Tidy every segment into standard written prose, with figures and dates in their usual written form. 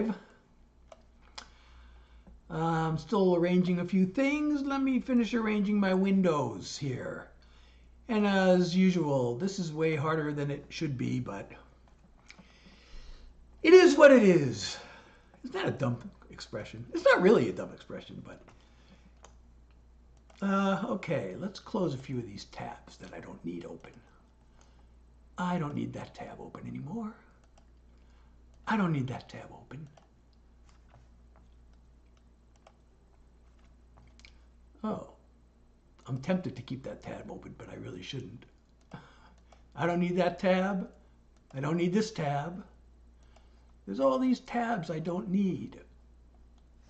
live. I'm still arranging a few things. Let me finish arranging my windows here. And as usual, this is way harder than it should be, but it is what it is. It's not a dumb expression. It's not really a dumb expression, but okay, let's close a few of these tabs that I don't need open. I don't need that tab open anymore. I don't need that tab open. Oh, I'm tempted to keep that tab open, but I really shouldn't. I don't need that tab. I don't need this tab. There's all these tabs I don't need.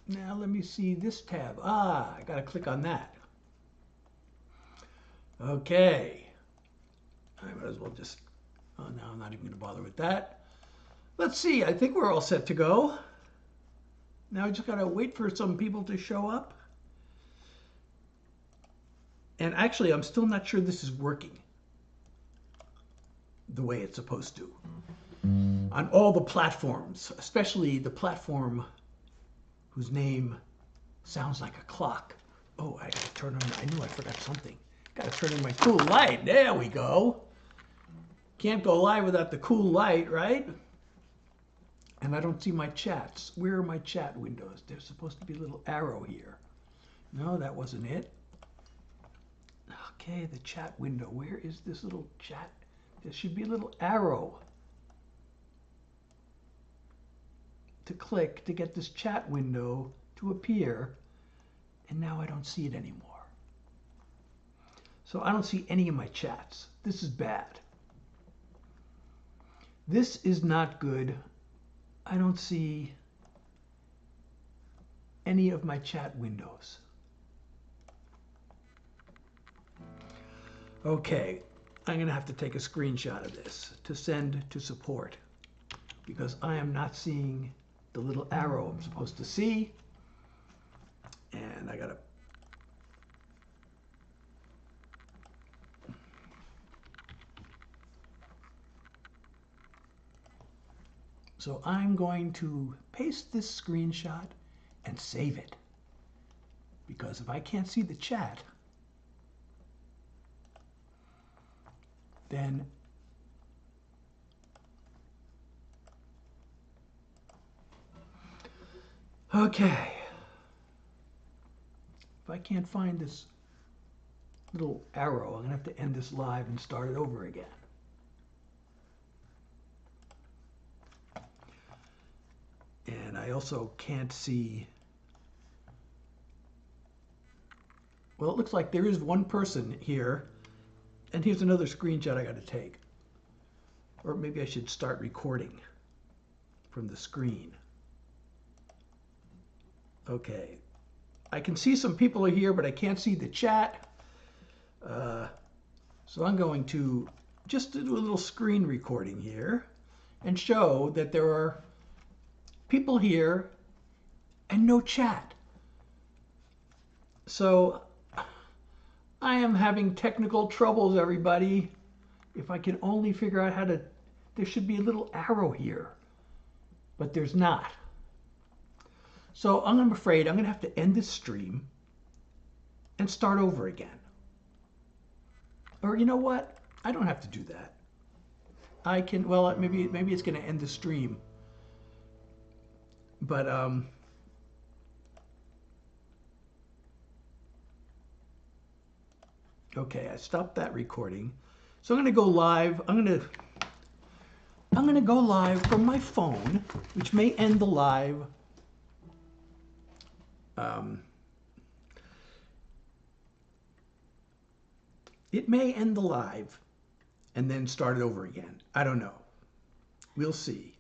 Now let me see this tab. Ah, I gotta click on that. Okay. I might as well just, oh no, I'm not even gonna bother with that. Let's see, I think we're all set to go. Now I just gotta wait for some people to show up. And actually, I'm still not sure this is working the way it's supposed to. On all the platforms, especially the platform whose name sounds like a clock. Oh, I gotta turn on, I knew I forgot something. Gotta turn on my cool light, there we go. Can't go live without the cool light, right? And I don't see my chats. Where are my chat windows? There's supposed to be a little arrow here. No, that wasn't it. Okay, the chat window. Where is this little chat? There should be a little arrow to click to get this chat window to appear. And now I don't see it anymore. So I don't see any of my chats. This is bad. This is not good. I don't see any of my chat windows. Okay, I'm going to have to take a screenshot of this to send to support because I am not seeing the little arrow I'm supposed to see. And I got to So I'm going to paste this screenshot and save it. Because if I can't see the chat, then okay. If I can't find this little arrow, I'm going to have to end this live and start it over again. And I also can't see, well, it looks like there is one person here. And here's another screenshot I got to take. Or maybe I should start recording from the screen. Okay. I can see some people are here, but I can't see the chat. So I'm going to just do a little screen recording here and show that there are people here and no chat. So I am having technical troubles, everybody. If I can only figure out how to, there should be a little arrow here, but there's not. So I'm afraid I'm going to have to end this stream and start over again. Or you know what? I don't have to do that. I can, well, maybe it's going to end the stream. But okay, I stopped that recording. So I'm going to go live. I'm going to go live from my phone, which may end the live. It may end the live and then start it over again. I don't know. We'll see.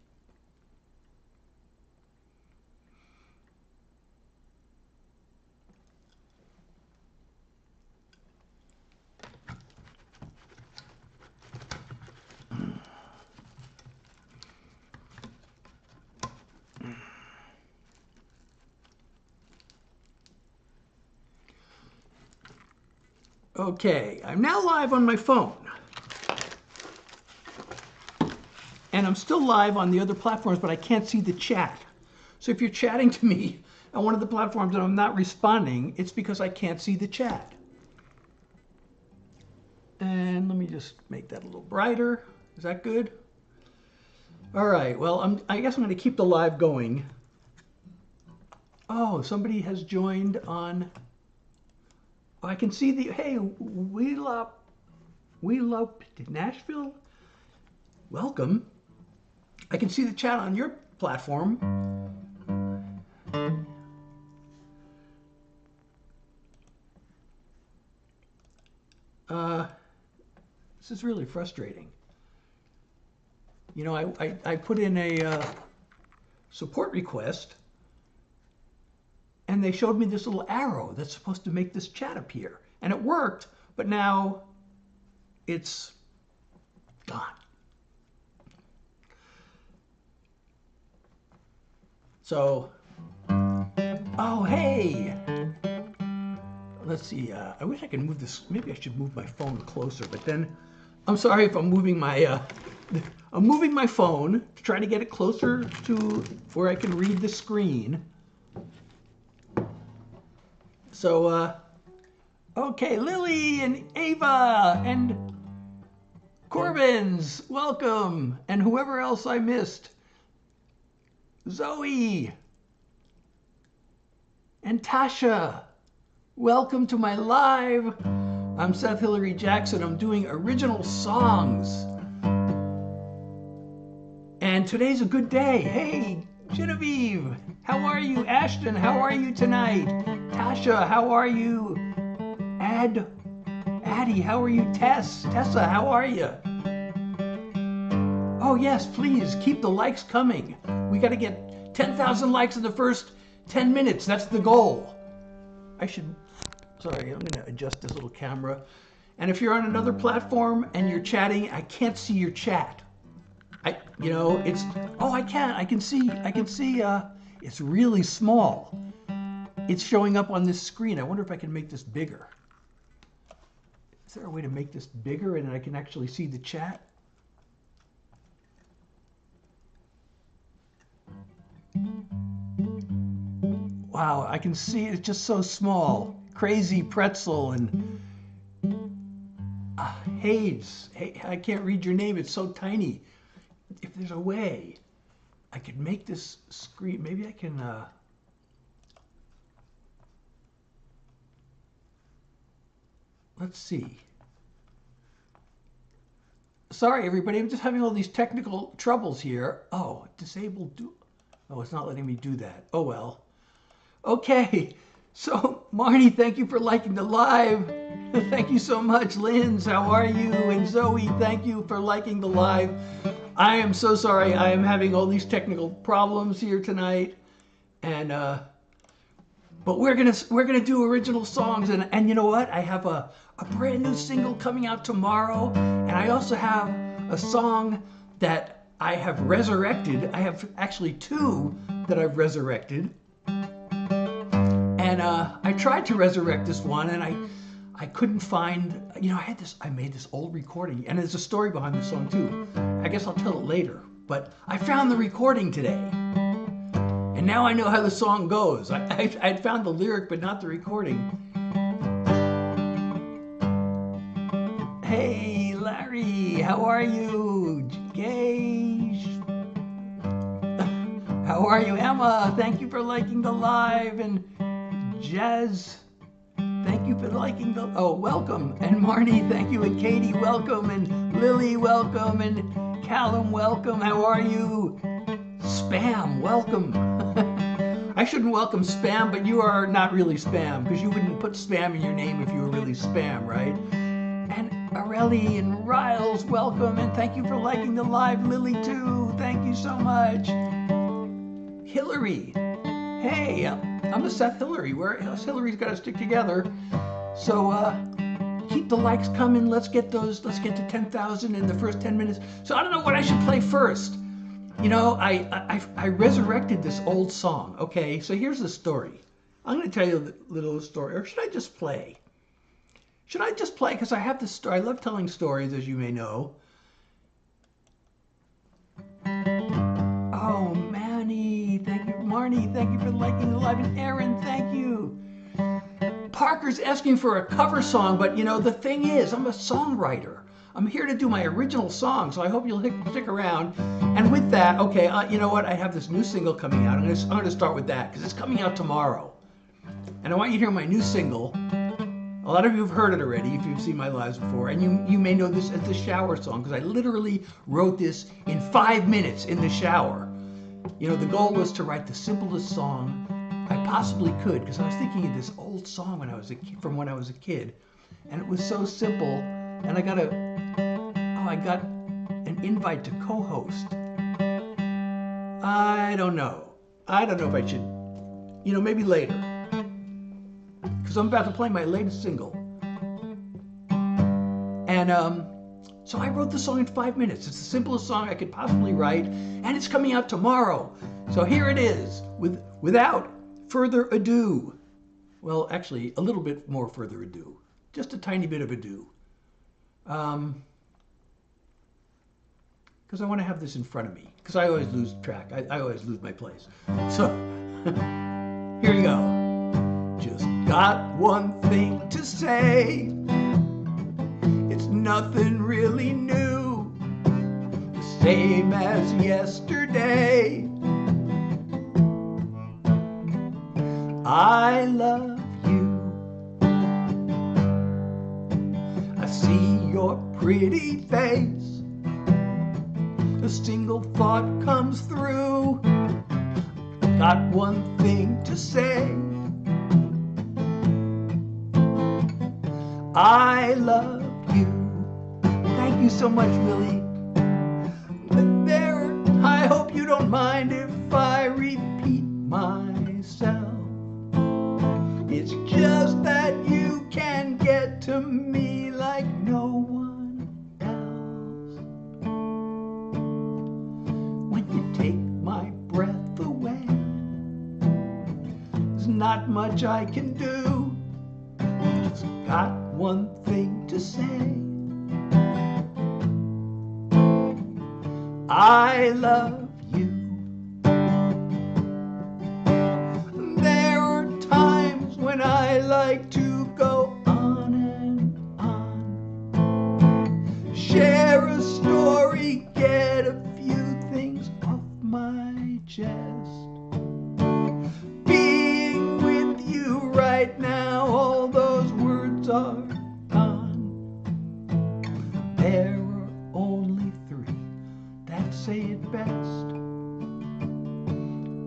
Okay, I'm now live on my phone. And I'm still live on the other platforms, but I can't see the chat. So if you're chatting to me on one of the platforms and I'm not responding, it's because I can't see the chat. And let me just make that a little brighter. Is that good? All right, well, I guess I'm going to keep the live going. Oh, somebody has joined on. I can see the, hey, we love Nashville. Welcome. I can see the chat on your platform. This is really frustrating. You know, I put in a support request, and they showed me this little arrow that's supposed to make this chat appear. And it worked, but now it's gone. So, oh, hey. Let's see, I wish I could move this. Maybe I should move my phone closer, but then I'm sorry if I'm moving my, I'm moving my phone to try to get it closer to where I can read the screen. So, okay, Lily and Ava and Corbin's, welcome. And whoever else I missed. Zoe and Tasha, welcome to my live. I'm Seth Hillary Jackson. I'm doing original songs. And today's a good day. Hey, Genevieve, how are you? Ashton, how are you tonight? Tasha, how are you? Addie, how are you? Tessa, how are you? Oh yes, please keep the likes coming. We got to get 10,000 likes in the first 10 minutes. That's the goal. Sorry, I'm going to adjust this little camera. And if you're on another platform and you're chatting, I can't see your chat. I can see, it's really small. It's showing up on this screen. I wonder if I can make this bigger. Is there a way to make this bigger and I can actually see the chat? Wow, I can see it's just so small. Crazy Pretzel and Hayes. Hey, I can't read your name. It's so tiny. If there's a way I could make this screen, maybe I can. Let's see. Sorry, everybody. I'm just having all these technical troubles here. Oh, disable do. Oh, it's not letting me do that. Oh well. Okay. So, Marnie, thank you for liking the live. Thank you so much. Linz, how are you? And Zoe, thank you for liking the live. I am so sorry. I am having all these technical problems here tonight. And but we're gonna do original songs, and you know what? I have a brand new single coming out tomorrow, and I also have a song that I have resurrected. I have actually two that I've resurrected. And I tried to resurrect this one, and I couldn't find, you know, I made this old recording, and there's a story behind this song too. I guess I'll tell it later, but I found the recording today. And now I know how the song goes. I'd found the lyric, but not the recording. Hey, Larry, how are you? Gage. How are you? Emma, thank you for liking the live. And Jazz, thank you for liking the, oh, welcome. And Marnie, thank you. And Katie, welcome. And Lily, welcome. And Callum, welcome. How are you? Spam, welcome. I shouldn't welcome spam, but you are not really spam, because you wouldn't put spam in your name if you were really spam, right? And Areli and Riles, welcome, and thank you for liking the live. Lily, too, thank you so much. Hillary, hey, I'm the Seth Hillary. Us Hillary's got to stick together. So keep the likes coming. Let's get to 10,000 in the first 10 minutes. So I don't know what I should play first. You know, I resurrected this old song. Okay, so here's the story. I'm going to tell you a little story, or should I just play? Should I just play? Because I have this story. I love telling stories, as you may know. Oh, Manny, thank you. Marnie, thank you for liking the live. And Aaron, thank you. Parker's asking for a cover song, but you know, the thing is, I'm a songwriter. I'm here to do my original song, so I hope you'll stick around. And with that, okay, you know what? I have this new single coming out. I'm gonna start with that because it's coming out tomorrow. And I want you to hear my new single. A lot of you have heard it already if you've seen my lives before, and you may know this as the shower song because I literally wrote this in 5 minutes in the shower. You know, the goal was to write the simplest song I possibly could because I was thinking of this old song when I was from when I was a kid, and it was so simple. And I got an invite to co-host. I don't know if I should, you know, maybe later, because I'm about to play my latest single. And so I wrote the song in 5 minutes. It's the simplest song I could possibly write, and it's coming out tomorrow. So here it is, without further ado. Well, actually, a little bit more further ado, just a tiny bit of ado. Because I want to have this in front of me, because I always lose track. I always lose my place. So here you go. Just got one thing to say. It's nothing really new, the same as yesterday. I love you. I see your pretty face. A single thought comes through. Got one thing to say. I love you. Thank you so much, Lily. I hope you don't mind if I repeat myself. It's just that you can get to me like no one else. When you take my breath away, there's not much I can do. Just got one thing to say. I love you. There are times when I like to go on and on, share a story, get a few things off my chest. Being with you right now, all those words are gone. There are only three that say it best.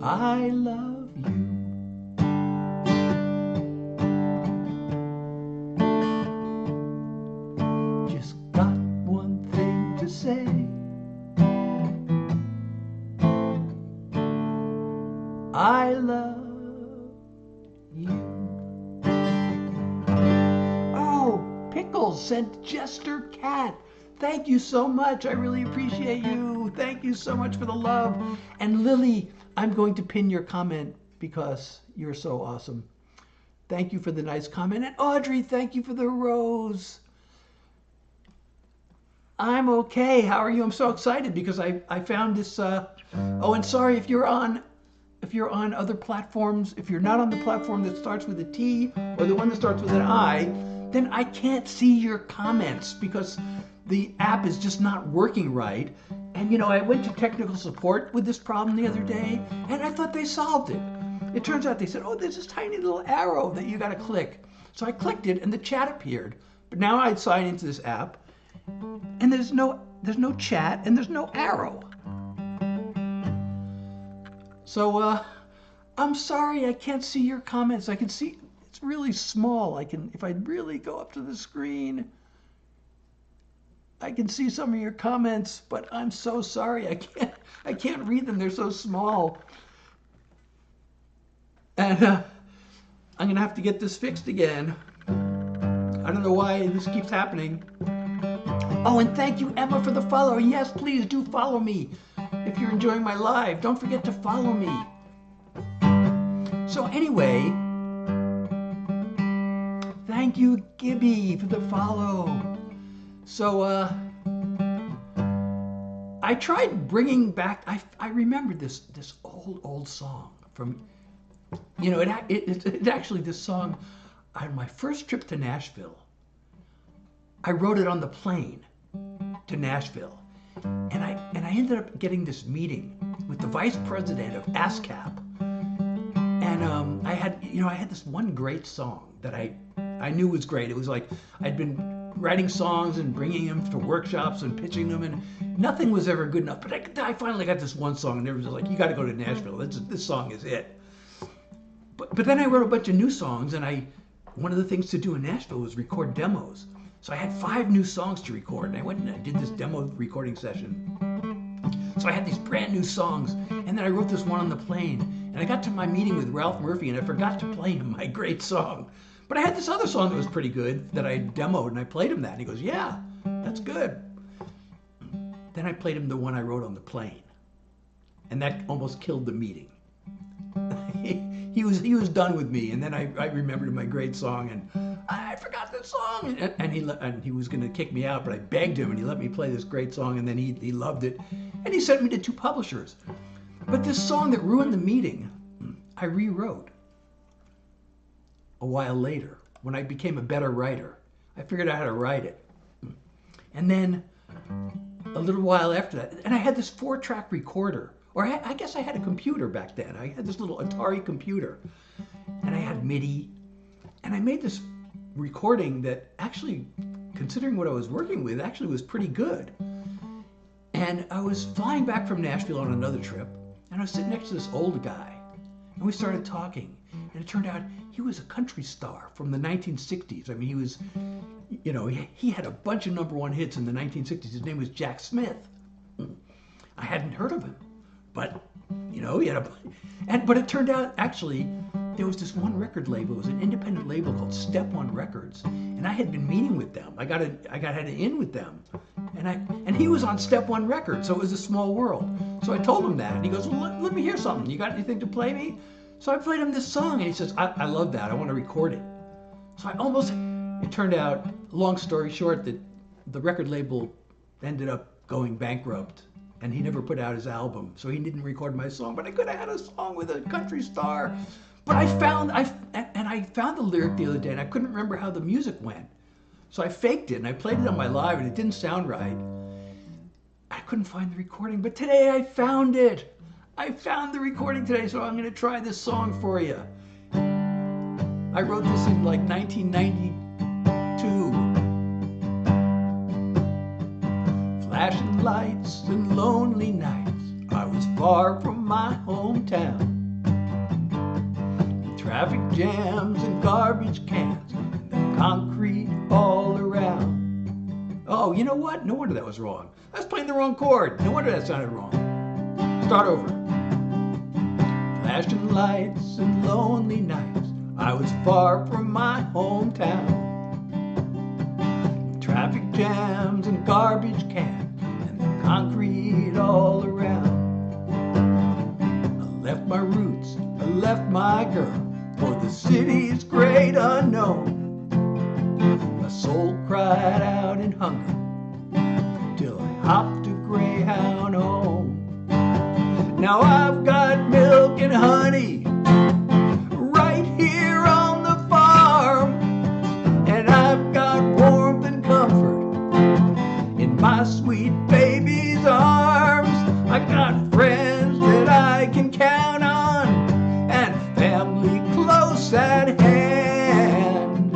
I love you. Just got one thing to say. I love you. Oh, Pickles sent Jester Cat. Thank you so much. I really appreciate you. Thank you so much for the love. And Lily, I'm going to pin your comment because you're so awesome. Thank you for the nice comment. And Audrey, thank you for the rose. I'm okay. How are you? I'm so excited because I found this. Oh, and sorry if you're on other platforms. If you're not on the platform that starts with a T or the one that starts with an I, then I can't see your comments because the app is just not working right. And you know, I went to technical support with this problem the other day, and I thought they solved it. It turns out they said, oh, there's this tiny little arrow that you got to click. So I clicked it, and the chat appeared. But now I sign into this app, and there's no chat, and there's no arrow. So I'm sorry, I can't see your comments. I can see it's really small. If I really go up to the screen, I can see some of your comments, but I'm so sorry. I can't read them. They're so small. And I'm going to have to get this fixed again. I don't know why this keeps happening. Oh, and thank you, Emma, for the follow. Yes, please do follow me. If you're enjoying my live, don't forget to follow me. So anyway, thank you, Gibby, for the follow. So I tried bringing back, I remembered this old song. from, you know, it actually, this song, on my first trip to Nashville, I wrote it on the plane to Nashville. And I ended up getting this meeting with the vice president of ASCAP. And I had this one great song that I knew was great. It was like I'd been writing songs and bringing them to workshops and pitching them, and nothing was ever good enough. But I finally got this one song, and everyone was like, "You got to go to Nashville. This song is it." But then I wrote a bunch of new songs, and one of the things to do in Nashville was record demos. So I had 5 new songs to record, and I went and I did this demo recording session. So I had these brand new songs, and then I wrote this one on the plane, and I got to my meeting with Ralph Murphy, and I forgot to play him my great song. But I had this other song that was pretty good that I demoed, and I played him that, and he goes, "Yeah, that's good." Then I played him the one I wrote on the plane, and that almost killed the meeting. He was done with me, and then I remembered my great song, and I forgot this song, and he was going to kick me out, but I begged him, and he let me play this great song, and then he loved it, and he sent me to 2 publishers. But this song that ruined the meeting, I rewrote a while later when I became a better writer. I figured out how to write it, and then a little while after that, and I had this 4-track recorder. Or I guess I had a computer back then. I had this little Atari computer, and I had MIDI, and I made this recording that actually, considering what I was working with, actually was pretty good. And I was flying back from Nashville on another trip, and I was sitting next to this old guy, and we started talking, and it turned out he was a country star from the 1960s. I mean, he was, you know, he had a bunch of #1 hits in the 1960s. His name was Jack Smith. I hadn't heard of him. But, you know, but it turned out, actually, there was this one record label. It was an independent label called Step One Records. And I had been meeting with them. I had an in with them. And he was on Step One Records, so it was a small world. So I told him that. And he goes, "Well, let me hear something. You got anything to play me?" So I played him this song, and he says, I love that. I want to record it. So it turned out, long story short, that the record label ended up going bankrupt. And he never put out his album, so he didn't record my song. But I could have had a song with a country star. But I found the lyric the other day, and I couldn't remember how the music went. So I faked it, and I played it on my live, and it didn't sound right. I couldn't find the recording, but today I found it. I found the recording today, so I'm going to try this song for you. I wrote this in like 1992. Flashing lights and lonely nights, I was far from my hometown. Traffic jams and garbage cans, and the concrete all around. Oh, you know what? No wonder that was wrong. I was playing the wrong chord. No wonder that sounded wrong. Start over. Flashing lights and lonely nights, I was far from my hometown. Traffic jams and garbage cans, concrete all around. I left my roots, I left my girl for the city's great unknown. My soul cried out in hunger till I hopped a Greyhound home. Now I've got milk and honey right here on the farm, and I've got warmth and comfort in my sweet baby's arms. I got friends that I can count on, and family close at hand.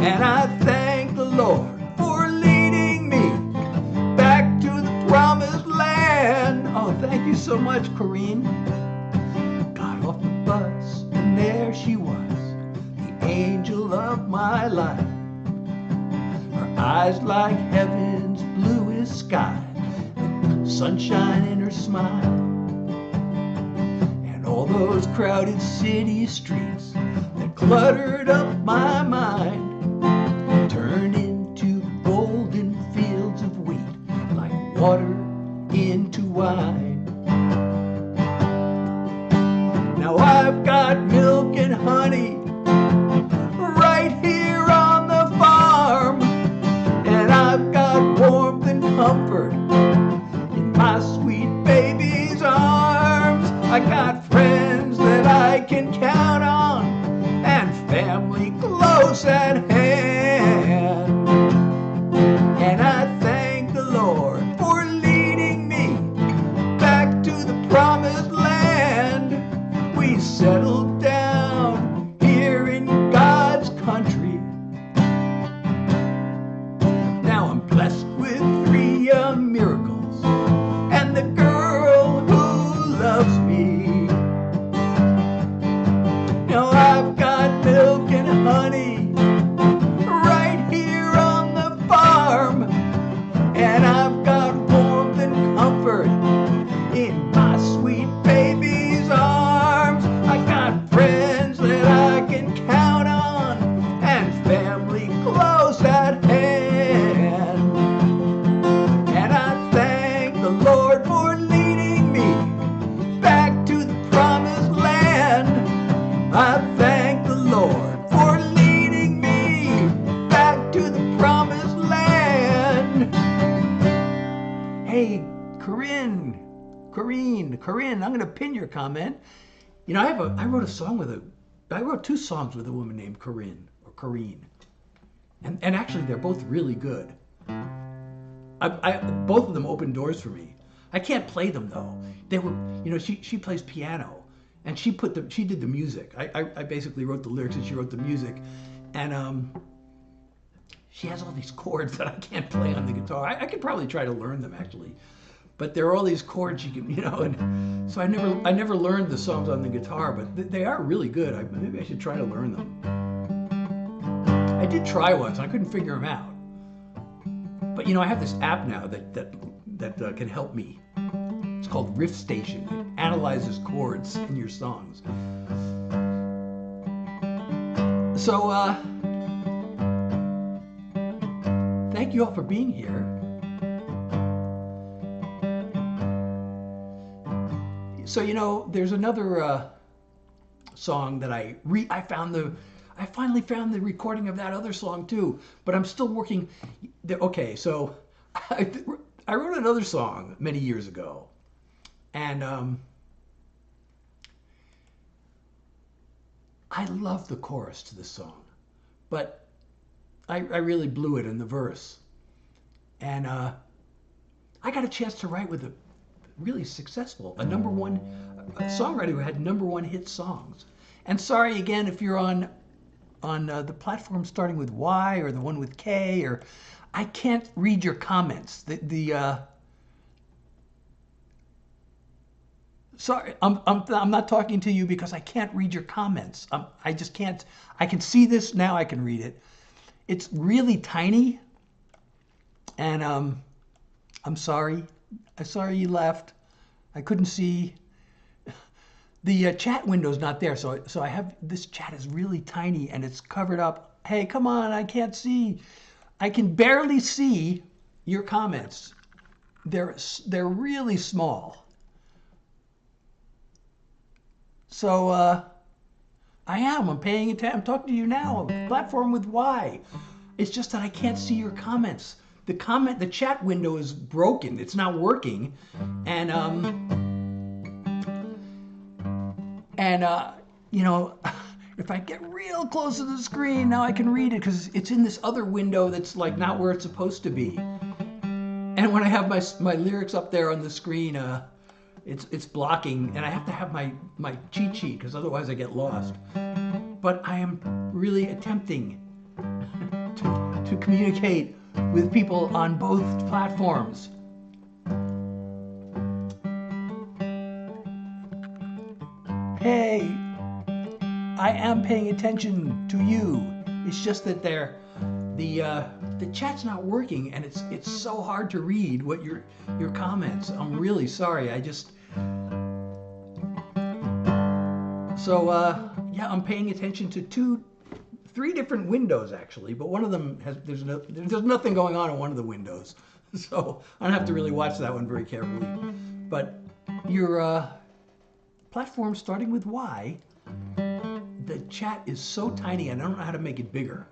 And I thank the Lord for leading me back to the promised land. Oh, thank you so much, Corrine. Got off the bus, and there she was, the angel of my life. Eyes like heaven's bluest sky, sunshine in her smile, and all those crowded city streets that cluttered up my mind turned into golden fields of wheat, like water into wine. Now I've got milk and honey right here on the farm, and I've got warmth and comfort in my sweet baby's arms. I got friends can count on, and family close at hand. And I thank the Lord for leading me back to the promised land. We settled down here in God's country. Now I'm blessed with 3 miracles and the girl who loves me. Now I've got milk and honey right here on the farm, and I've got warmth and comfort in my sweet baby's arms. I got friends that I can count on, and family close at hand. And I thank the Lord for leading me back to the promised land. I thank the Lord for leading me back to the promised land. Hey, Corinne, I'm going to pin your comment. You know, I wrote I wrote 2 songs with a woman named Corinne, or Corrine. And actually, they're both really good. Both of them opened doors for me. I can't play them though. They were, you know, she plays piano, and she did the music. I basically wrote the lyrics and she wrote the music, and she has all these chords that I can't play on the guitar. I could probably try to learn them actually, but there are all these chords you can, you know, and so I never learned the songs on the guitar, but they are really good. Maybe I should try to learn them. I did try once, and I couldn't figure them out. But you know, I have this app now that can help me. It's called Riff Station. It analyzes chords in your songs. So thank you all for being here. So you know, there's another song that I finally found the recording of that other song too, but I'm still working. Okay, so I wrote another song many years ago, and I love the chorus to this song, but I really blew it in the verse, and I got a chance to write with a really successful, a songwriter who had #1 hit songs. And sorry again if you're on the platform starting with Y or the one with K, or I can't read your comments. Sorry, I'm not talking to you because I can't read your comments. I just can't. I can see this now. I can read it. It's really tiny, and I'm sorry. I'm sorry you left. I couldn't see. The chat window's not there, so I have, this chat is really tiny and it's covered up. Hey, come on, I can't see. I can barely see your comments. They're really small. So I'm paying attention. I'm talking to you now. Platform with Y. It's just that I can't see your comments. The chat window is broken. It's not working, and you know, if I get real close to the screen, now I can read it because it's in this other window that's like not where it's supposed to be. And when I have my lyrics up there on the screen, it's blocking, and I have to have my cheat sheet because otherwise I get lost. But I am really attempting to communicate with people on both platforms. Hey, I am paying attention to you. It's just that the chat's not working, and it's so hard to read what your comments. I'm really sorry. Yeah, I'm paying attention to 3 different windows actually, but one of them there's nothing going on in one of the windows, so I don't have to really watch that one very carefully. But your platform starting with Y, the chat is so tiny and I don't know how to make it bigger.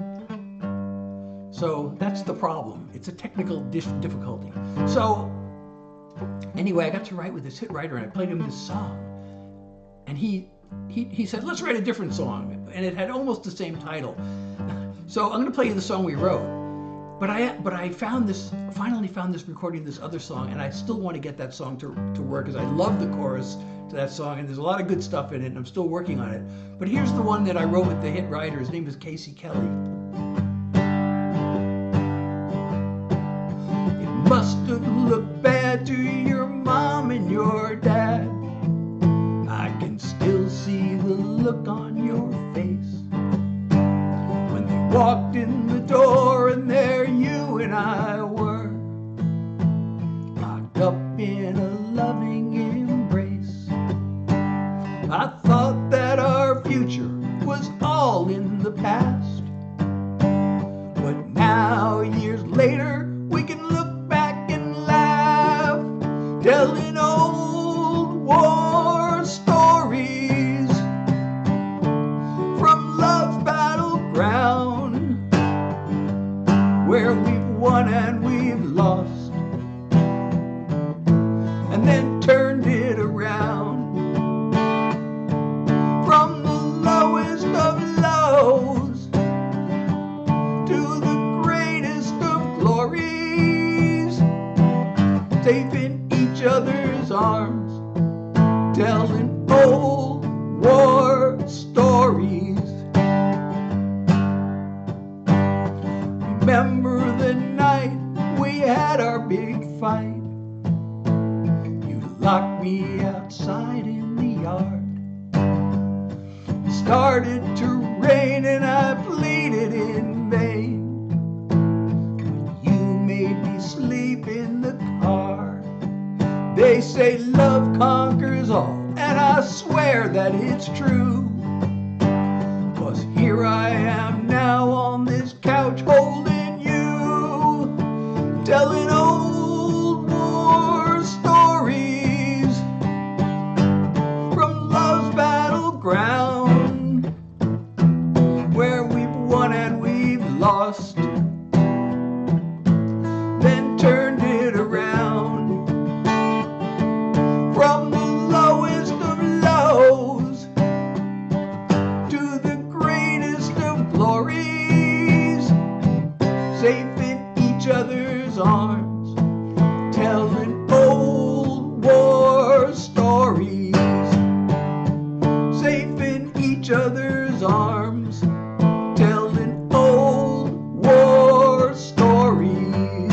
So that's the problem. It's a technical difficulty. So anyway, I got to write with this hit writer, and I played him this song, and he said, let's write a different song. And it had almost the same title. So I'm going to play you the song we wrote. But I finally found this recording of this other song, and I still want to get that song to work, because I love the chorus to that song, and there's a lot of good stuff in it, and I'm still working on it. But here's the one that I wrote with the hit writer. His name is Casey Kelly. It must have looked bad to your mom and your dad. I can still see the look on your face when they walked in the door, and there you and I were, locked up in a loving embrace. I thought that our future was all in the past, but now, years later, we can look back and laugh, telling old war stories from love's battleground, where we've won and we've lost, and then turned it around. From the lowest of lows to the greatest of glories, safe in each other's arms, telling old war stories. Remember the night we had our big fight? You locked me outside in the yard. It started to rain and I pleaded in vain, but you made me sleep in the car. They say love conquers all, and I swear that it's true. 'Cause here I am now on this couch holding you, telling old war stories from love's battleground, where we've won and we've lost, then turned it around. From the lowest of lows to the greatest of glories, safe in each other's arms, telling old war stories. Safe in each other's arms, telling old war stories.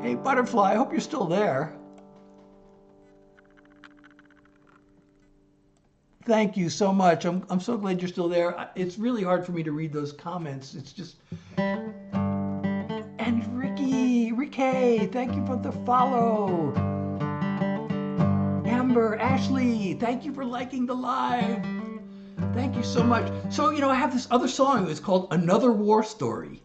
Hey, Butterfly, I hope you're still there. Thank you so much. I'm so glad you're still there. It's really hard for me to read those comments. It's just... And Ricky, thank you for the follow. Amber, Ashley, thank you for liking the live. Thank you so much. So, I have this other song. It's called Another War Story.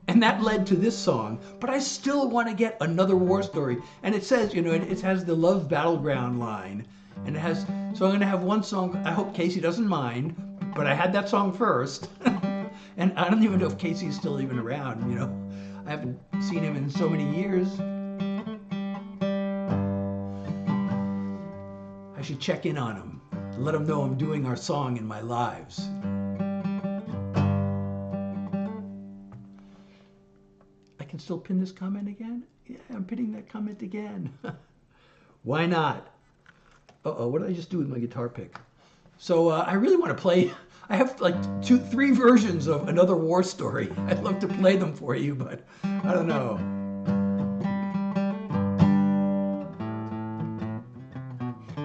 And that led to this song. But I still want to get another war story. And it says, it has the Love Battleground line. And it has, so I'm going to have one song. I hope Casey doesn't mind. But I had that song first. And I don't even know if Casey's still even around, I haven't seen him in so many years. I should check in on him. Let him know I'm doing our song in my lives. I can still pin this comment again? Yeah, I'm pinning that comment again. Why not? Uh-oh, what did I just do with my guitar pick? So I really want to play... I have like 3 versions of Another War Story. I'd love to play them for you, but I don't know.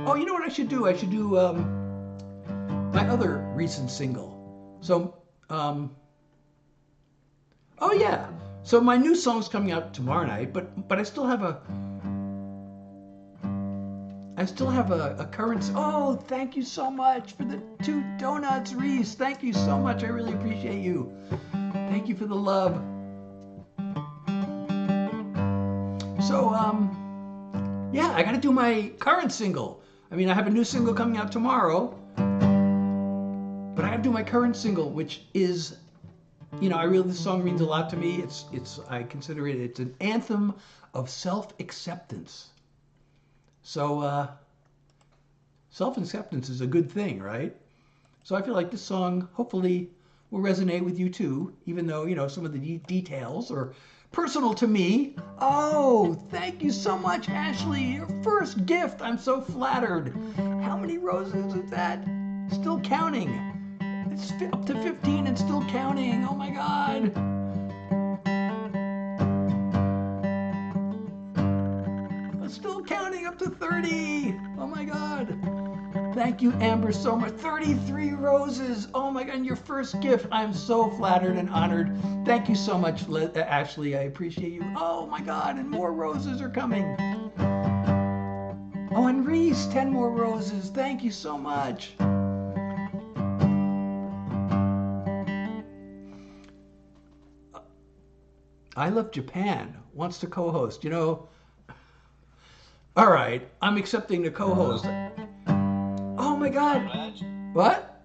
Oh, you know what I should do? I should do my other recent single. So, oh yeah. So my new song's coming out tomorrow night, but I still have a current... Oh, thank you so much for the 2 donuts, Reese. Thank you so much. I really appreciate you. Thank you for the love. So, yeah, I got to do my current single. I mean, I have a new single coming out tomorrow, but I have to do my current single, which is, this song means a lot to me. I consider it's an anthem of self-acceptance. So self-acceptance is a good thing, right? So I feel like this song hopefully will resonate with you too, even though, you know, some of the details are personal to me. Oh, thank you so much, Ashley. Your first gift. I'm so flattered. How many roses is that? Still counting. It's up to 15 and still counting. Oh my God. It's still counting up to 30. Oh my God. Thank you, Amber, so much. 33 roses. Oh my God, and your first gift. I'm so flattered and honored. Thank you so much, Ashley. I appreciate you. Oh my God, and more roses are coming. Oh, and Reese, 10 more roses. Thank you so much. I Love Japan wants to co-host. You know, all right, I'm accepting the co-host. Oh my God. What?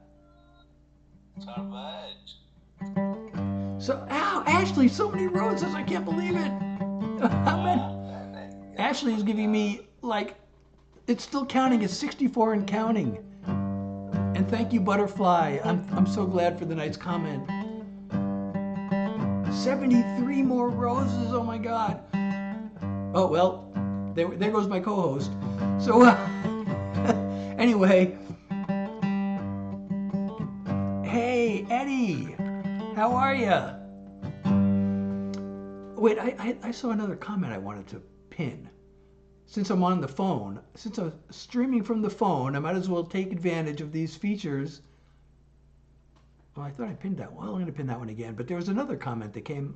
So, ow, Ashley, so many roses. I can't believe it. How many? Ashley is giving me, like, it's still counting. It's 64 and counting. And thank you, Butterfly. I'm so glad for the night's comment. 73 more roses. Oh my God. Oh, well, there goes my co-host. So, anyway. Hey, Eddie. How are you? Wait, I saw another comment I wanted to pin. Since I'm on the phone, since I'm streaming from the phone, I might as well take advantage of these features. Oh, I thought I pinned that one. Well, I'm going to pin that one again. But there was another comment that came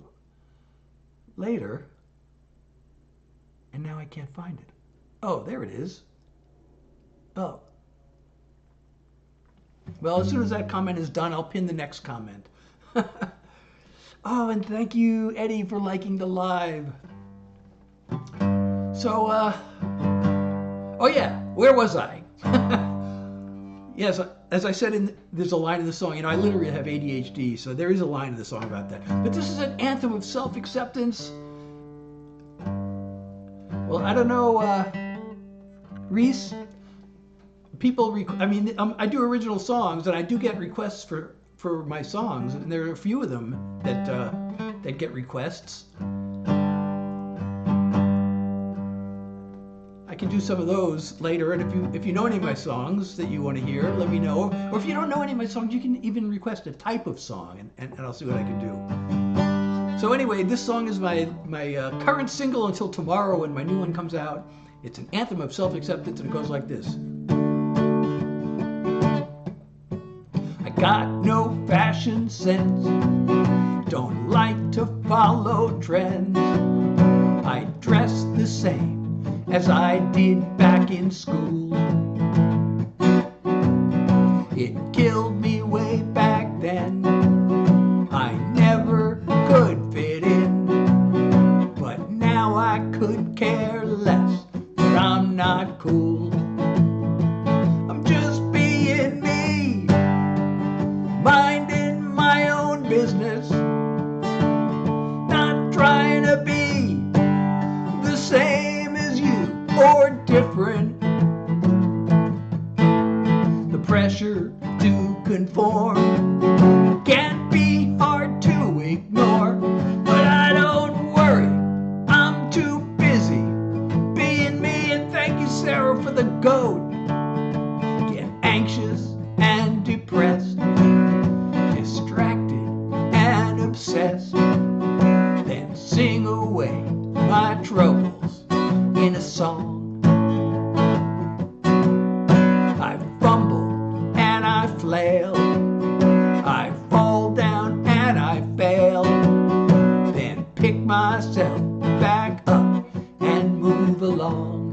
later. And now I can't find it. Oh, there it is. Oh. Well, as soon as that comment is done, I'll pin the next comment. Oh, and thank you, Eddie, for liking the live. So, oh yeah, where was I? Yes, as I said, there's a line in the song, you know, I literally have ADHD, so there is a line in the song about that. But this is an anthem of self-acceptance. Well, I don't know, Reese, people, I do original songs, and I do get requests for my songs, and there are a few of them that get requests. I can do some of those later, and if you know any of my songs that you want to hear, let me know. Or if you don't know any of my songs, you can even request a type of song, and I'll see what I can do. So anyway, this song is my current single until tomorrow when my new one comes out. It's an anthem of self-acceptance, and it goes like this. I got no fashion sense, don't like to follow trends. I dress the same as I did back in school. It killed me way back then. I never could fit in, but now I could care less, but I'm not cool. I'm just being me, minding my own business, not trying to be the same as you or different. The pressure to conform can be hard to ignore, but I don't worry, I'm too busy being me. And thank you, Sarah, for the goat. Get anxious and depressed, distracted and obsessed, then sing away my troubles in a song. I fumble and I flail, I fall down and I fail, then pick myself back up and move along.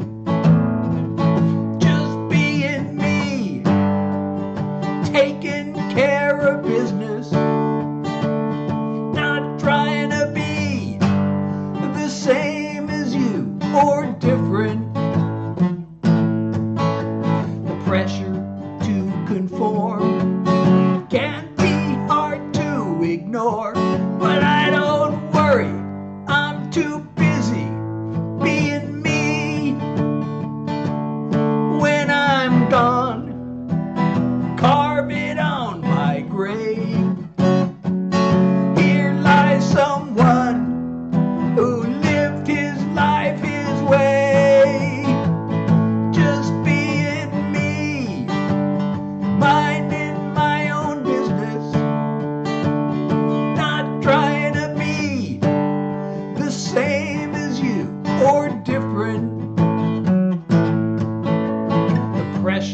Just being me, taking care of business, not trying to be the same as you or different. The pressure to conform can be hard to ignore, but I don't worry, I'm too busy being me. When I'm gone,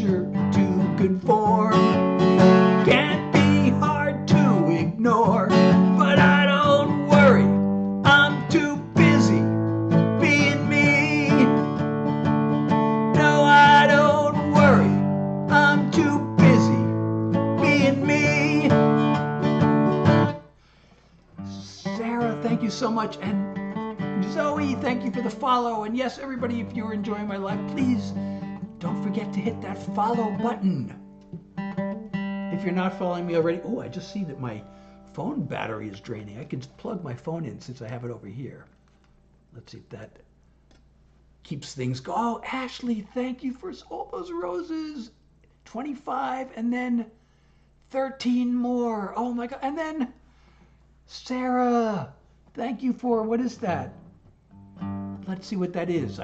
pressure to conform can't be hard to ignore, but I don't worry, I'm too busy being me. No, I don't worry, I'm too busy being me. Sarah, thank you so much, and Zoe, thank you for the follow. And yes, everybody, if you're enjoying my live, please don't forget to hit that follow button. If you're not following me already, oh, I just see that my phone battery is draining. I can plug my phone in since I have it over here. Let's see if that keeps things going. Oh, Ashley, thank you for all those roses. 25 and then 13 more. Oh my God. And then Sarah, thank you for, what is that? Let's see what that is.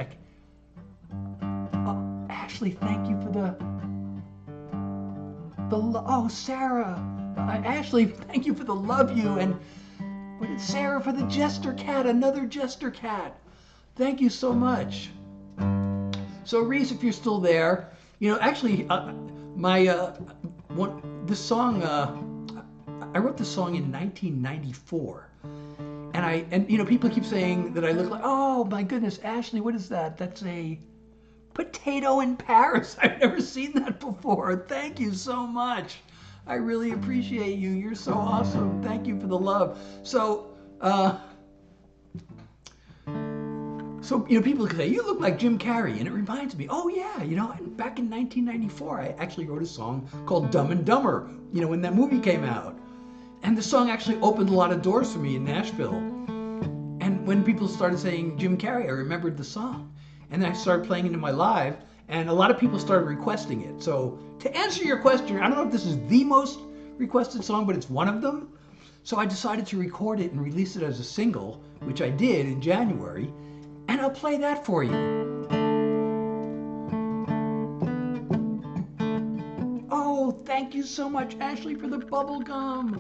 Ashley, thank you for oh, Sarah. Ashley, thank you for the love you. And what is Sarah for the Jester Cat, another Jester Cat. Thank you so much. So Reese, if you're still there, you know, actually, this song, I wrote this song in 1994. And you know, people keep saying that I look like, oh my goodness, Ashley, what is that? That's a potato in Paris. I've never seen that before. Thank you so much. I really appreciate you. You're so awesome. Thank you for the love. So, you know, people can say, you look like Jim Carrey. And it reminds me, oh yeah, you know, back in 1994, I actually wrote a song called Dumb and Dumber, you know, when that movie came out. And the song actually opened a lot of doors for me in Nashville. And when people started saying Jim Carrey, I remembered the song. And then I started playing it in my live, and a lot of people started requesting it. So to answer your question, I don't know if this is the most requested song, but it's one of them. So I decided to record it and release it as a single, which I did in January, and I'll play that for you. Oh, thank you so much, Ashley, for the bubble gum.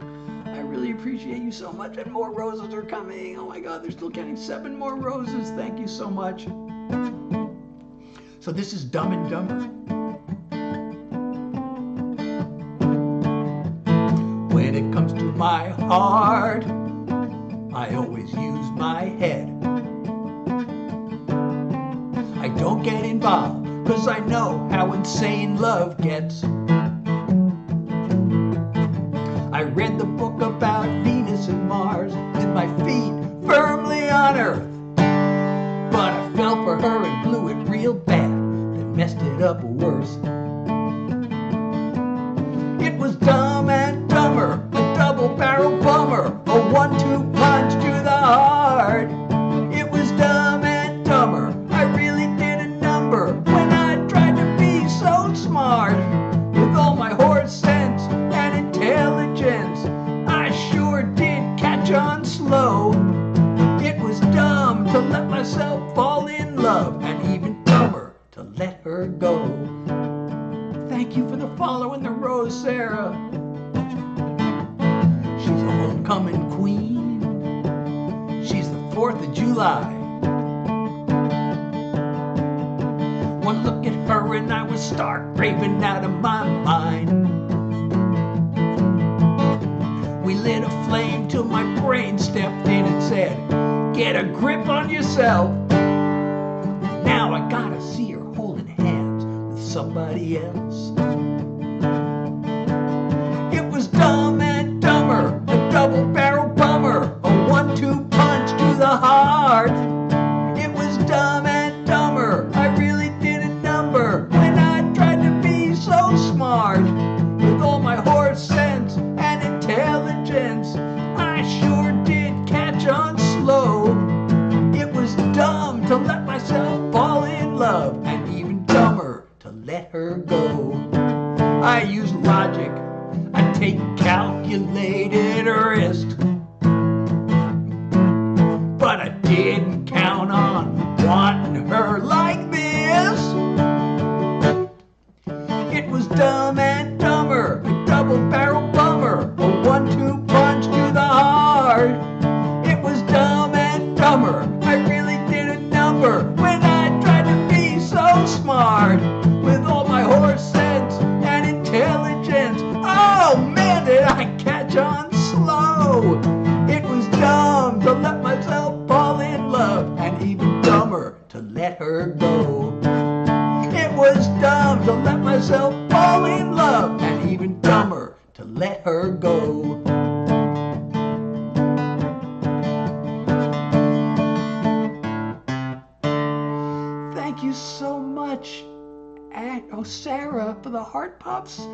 I really appreciate you so much, and more roses are coming. Oh my God, they're still getting 7 more roses. Thank you so much. So this is Dumb and Dumber. When it comes to my heart, I always use my head. I don't get involved, 'cause I know how insane love gets. I read the book about Venus and Mars with my feet firmly on Earth. But I fell for her and blew it real bad, then messed it up worse. It was Dumb and Dumber, a double-barrel bummer, a 1-2 punch to the heart. It was Dumb and Dumber, I really did a number when I tried to be so smart. With all my horse sense and intelligence, I sure did catch on slow. It was dumb to let myself fall in love, and even dumber to let her go. Thank you for the follow and the rose, Sarah. She's a homecoming queen. She's the 4th of July. One look at her and I was stark raving out of my mind. We lit a flame till my brain stepped in and said, get a grip on yourself. Now I gotta see her holding hands with somebody else. It was Dumb and Dumber, a double-barrel bummer, a 1-2 punch to the heart. It was Dumb and Dumber, I really did a number when I tried to be so smart. With all my horse sense and intelligence, I sure did catch on slow. It was dumb to let myself fall in love, and even dumber to let her go. I use logic, I take calculated risk, but I didn't count on wanting her like this. It was Dumb and Dumber, a double-barrel bummer, a 1-2 punch to the heart. It was Dumb and Dumber, I really did a number when I tried to be so smart. With all my horse sense to let her go. Thank you so much, Sarah, for the heart pups,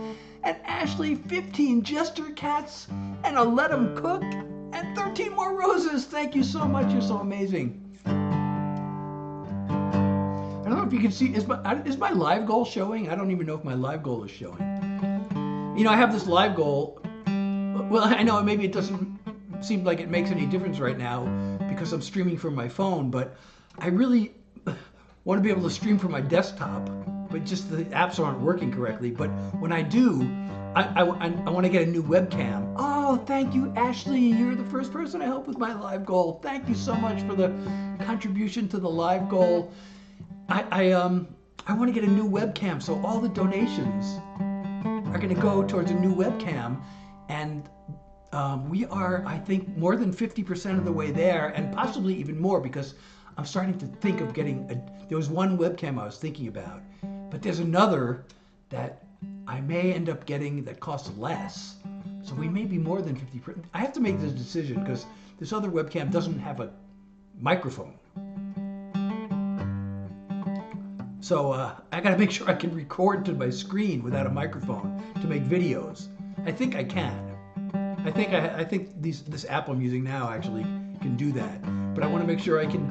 and Ashley, 15 Jester cats, and a Let 'em Cook, and 13 more roses. Thank you so much. You're so amazing. I don't know if you can see, is my live goal showing? I don't even know if my live goal is showing. You know, I have this live goal. Well, I know maybe it doesn't seem like it makes any difference right now because I'm streaming from my phone, but I really want to be able to stream from my desktop, but just the apps aren't working correctly. But when I do, I want to get a new webcam. Oh, thank you, Ashley. You're the first person I helped with my live goal. Thank you so much for the contribution to the live goal. I want to get a new webcam, so all the donations are going to go towards a new webcam, and we are, I think, more than 50% of the way there, and possibly even more, because I'm starting to think of getting there was one webcam I was thinking about, but there's another that I may end up getting that costs less. So we may be more than 50%. I have to make this decision because this other webcam doesn't have a microphone. So I got to make sure I can record to my screen without a microphone to make videos. I think I can. I think this app I'm using now actually can do that. But I want to make sure I can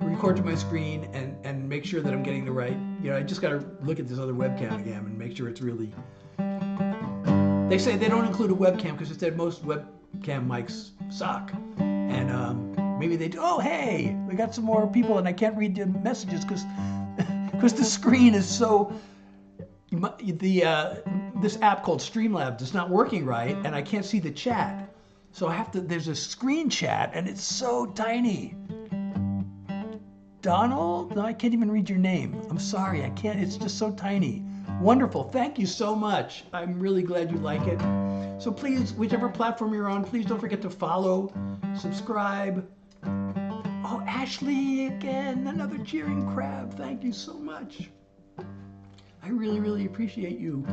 record to my screen and make sure that I'm getting the right, you know, I just got to look at this other webcam again and make sure it's really, they say they don't include a webcam because it said most webcam mics suck. And maybe they do. Oh, hey, we got some more people and I can't read the messages because the screen is so, this app called Streamlabs is not working right and I can't see the chat. So I have to, there's a screen chat and it's so tiny. Donald? No, I can't even read your name. I'm sorry, I can't, it's just so tiny. Wonderful, thank you so much. I'm really glad you like it. So please, whichever platform you're on, please don't forget to follow, subscribe. Oh, Ashley again, another cheering crab. Thank you so much. I really, really appreciate you.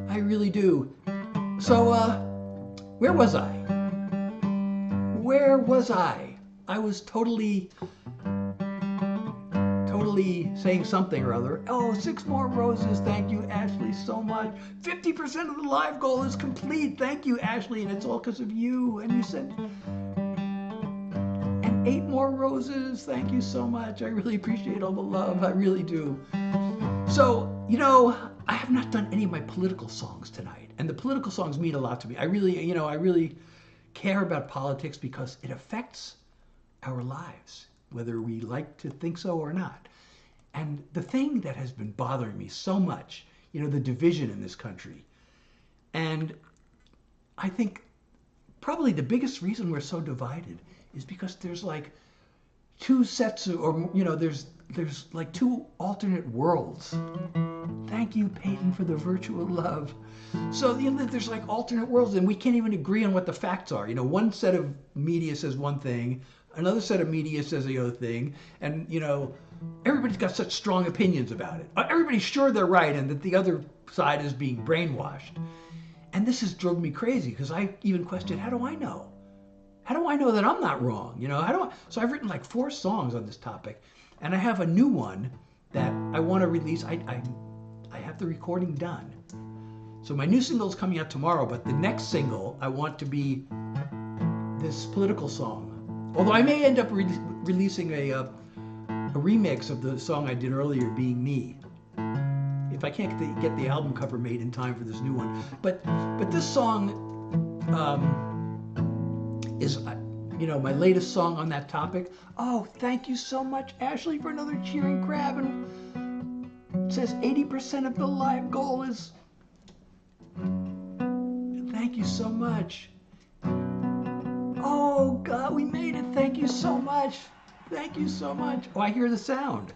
I really do. So, where was I? Where was I? I was totally saying something or other. Oh, 6 more roses. Thank you, Ashley, so much. 50% of the live goal is complete. Thank you, Ashley, and it's all because of you. And you said, and 8 more roses. Thank you so much. I really appreciate all the love. I really do. So, you know, I have not done any of my political songs tonight, and the political songs mean a lot to me. I really care about politics because it affects our lives, whether we like to think so or not. And the thing that has been bothering me so much, you know, the division in this country. And I think probably the biggest reason we're so divided is because there's like 2 sets of, or, you know, there's like 2 alternate worlds. Thank you, Peyton, for the virtual love. So, you know, there's like alternate worlds and we can't even agree on what the facts are. You know, one set of media says one thing, another set of media says the other thing, and, you know, everybody's got such strong opinions about it. Everybody's sure they're right and that the other side is being brainwashed. And this has drove me crazy because I even questioned, how do I know? How do I know that I'm not wrong? You know, so I've written like 4 songs on this topic, and I have a new one that I want to release. I have the recording done. So my new single is coming out tomorrow, but the next single I want to be this political song. Although I may end up releasing a remix of the song I did earlier, Being Me, if I can't get the album cover made in time for this new one. But this song is, you know, my latest song on that topic. Oh, thank you so much, Ashley, for another cheering crab. And it says 80% of the live goal is. Thank you so much. Oh God, we made it. Thank you so much. Thank you so much. Oh, I hear the sound.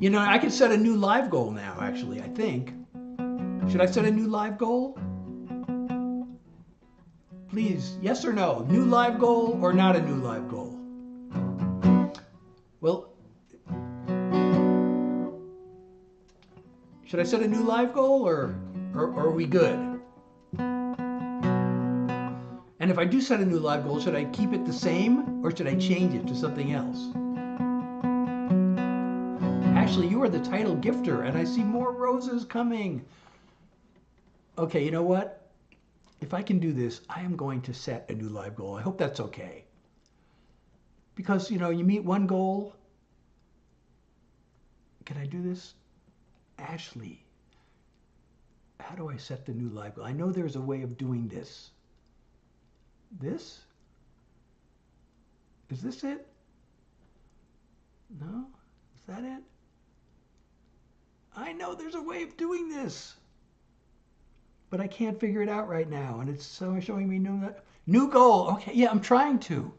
You know, I can set a new live goal now, actually, I think. Should I set a new live goal? Please, yes or no? New live goal or not a new live goal? Well, should I set a new live goal or Or are we good? And if I do set a new live goal, should I keep it the same or should I change it to something else? Ashley, you are the title gifter and I see more roses coming. Okay, you know what? If I can do this, I am going to set a new live goal. I hope that's okay. Because, you know, you meet one goal. Can I do this? Ashley, how do I set the new live goal? I know there's a way of doing this. This? Is this it? No? Is that it? I know there's a way of doing this. But I can't figure it out right now. And it's so showing me new goal. Okay, yeah, I'm trying to.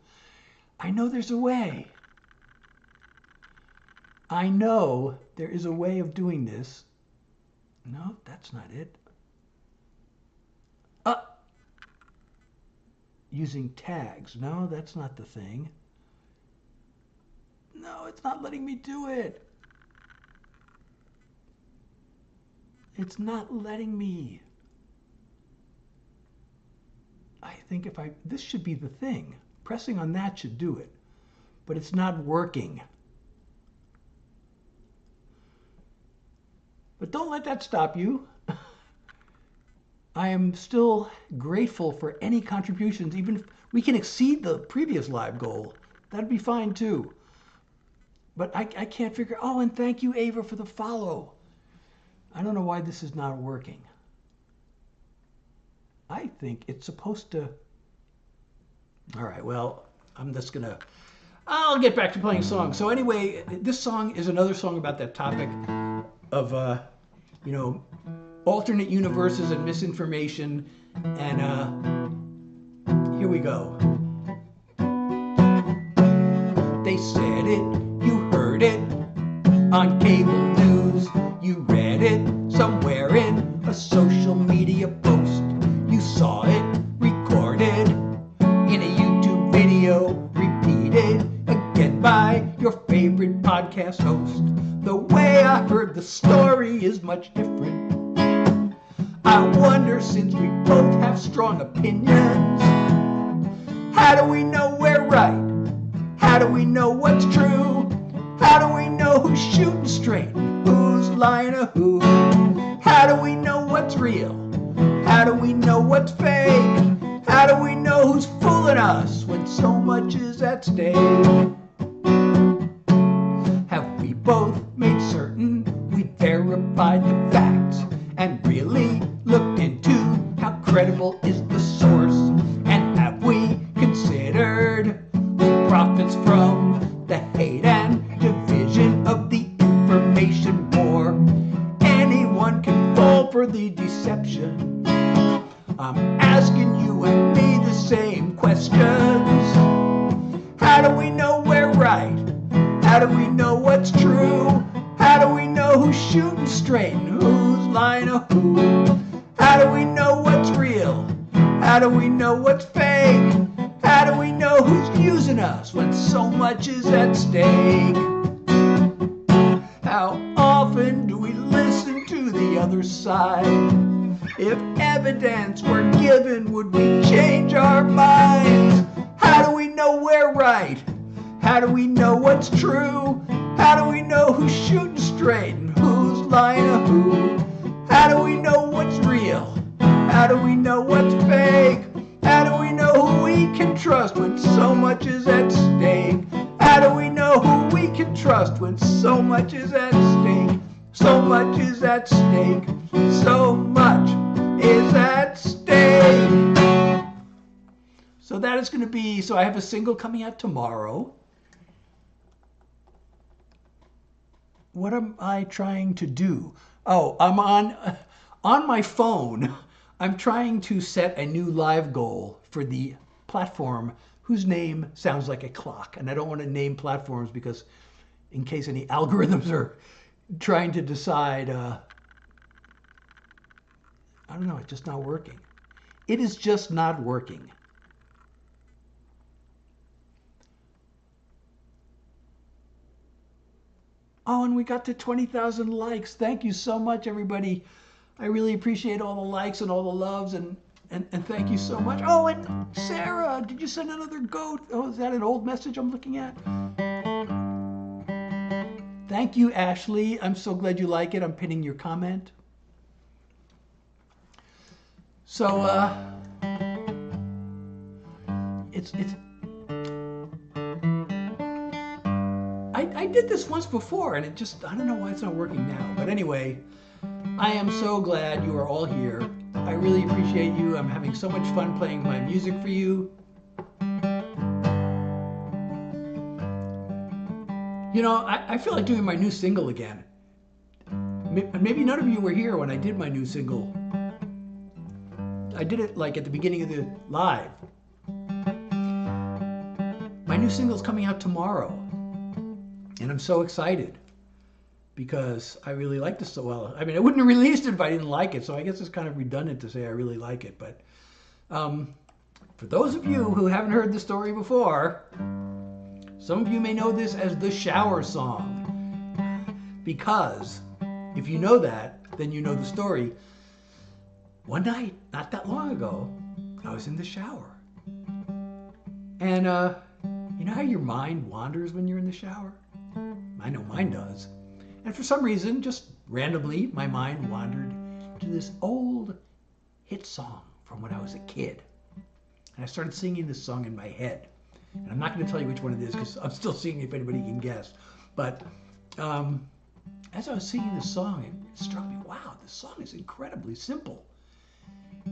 I know there's a way. I know there is a way of doing this. No, that's not it. Using tags. No, that's not the thing. No, it's not letting me do it. It's not letting me. I think this should be the thing. Pressing on that should do it. But it's not working. But don't let that stop you. I am still grateful for any contributions. Even if we can exceed the previous live goal, that'd be fine too. But I can't figure. Oh, and thank you, Ava, for the follow. I don't know why this is not working. I think it's supposed to. All right, well, I'll get back to playing songs. So anyway, this song is another song about that topic of, you know, alternate universes and misinformation. And here we go. They said it, you heard it on cable news. You read it somewhere in a social media post. You saw it recorded in a YouTube video, repeated again by your favorite podcast host. The way I heard the story is much different. I wonder, since we both have strong opinions, how do we know we're right? How do we know what's true? How do we know who's shooting straight and who's lying to who? How do we know what's real? How do we know what's fake? How do we know who's fooling us when so much is at stake? Have we both made certain we verified the facts and really looked into how credible is the source? And have we considered who profits from the hate and division of the information war? Anyone can fall for the deception. I'm asking you and me the same questions. How do we know we're right? How do we know what's true? How do we know who's shooting straight and who's lying to who? How do we know what's real? How do we know what's fake? How do we know who's using us when so much is at stake? How often do we listen to the other side? If evidence were given, would we change our minds? How do we know we're right? How do we know what's true? How do we know who's shooting straight and who's lying to who? How do we know what's real? How do we know what's fake? How do we know who we can trust when so much is at stake? How do we know who we can trust when so much is at stake? So much is at stake. So much is at stake. So that is going to be, so I have a single coming out tomorrow. What am I trying to do? Oh, I'm on my phone. I'm trying to set a new live goal for the platform whose name sounds like a clock. And I don't want to name platforms because in case any algorithms are trying to decide, I don't know, it's just not working. It is just not working. Oh, and we got to 20,000 likes. Thank you so much, everybody. I really appreciate all the likes and all the loves, and thank you so much. Oh, and Sarah, did you send another goat? Oh, is that an old message I'm looking at? Thank you, Ashley. I'm so glad you like it. I'm pinning your comment. So, I did this once before, and I don't know why it's not working now. But anyway, I am so glad you are all here. I really appreciate you. I'm having so much fun playing my music for you. You know, I feel like doing my new single again. Maybe none of you were here when I did my new single. I did it like at the beginning of the live. My new single's coming out tomorrow. And I'm so excited because I really like this so well. I mean, I wouldn't have released it if I didn't like it, so I guess it's kind of redundant to say I really like it. But for those of you who haven't heard the story before, some of you may know this as the shower song. Because if you know that, then you know the story. One night, not that long ago, I was in the shower. And you know how your mind wanders when you're in the shower? I know mine does. And for some reason, just randomly, my mind wandered to this old hit song from when I was a kid. And I started singing this song in my head. And I'm not going to tell you which one it is because I'm still seeing if anybody can guess. But as I was singing this song, it struck me, wow, this song is incredibly simple.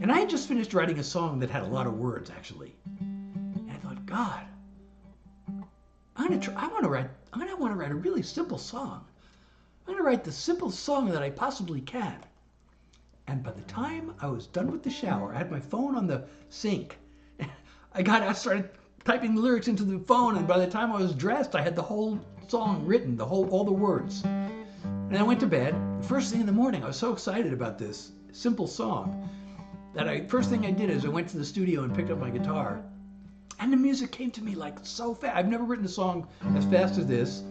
And I had just finished writing a song that had a lot of words, actually. And I thought, God, I want to write a really simple song. I'm going to write the simplest song that I possibly can. And by the time I was done with the shower, I had my phone on the sink. I started typing the lyrics into the phone, and by the time I was dressed, I had the whole song written, all the words. And I went to bed. The first thing in the morning, I was so excited about this simple song that first thing I did is I went to the studio and picked up my guitar. And the music came to me like so fast. I've never written a song as fast as this.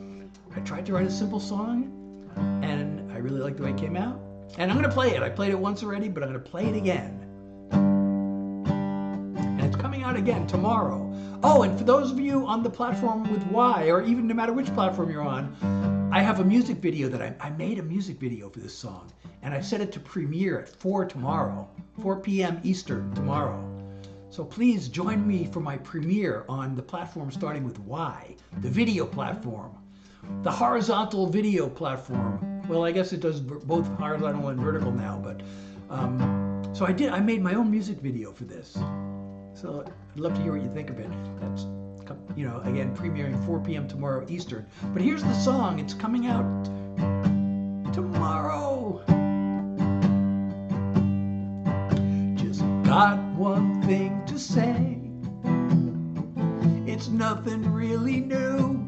I tried to write a simple song, and I really liked the way it came out. And I'm going to play it. I played it once already, but I'm going to play it again. And it's coming out again tomorrow. Oh, and for those of you on the platform with Y, or even no matter which platform you're on, I have a music video that I made a music video for this song. And I set it to premiere at 4 tomorrow, 4 p.m. Eastern tomorrow. So please join me for my premiere on the platform starting with Y, the video platform, the horizontal video platform. Well, I guess it does both horizontal and vertical now, but so I made my own music video for this. So I'd love to hear what you think of it. That's, you know, again, premiering 4 p.m. tomorrow Eastern. But here's the song. It's coming out tomorrow. Got one thing to say. It's nothing really new,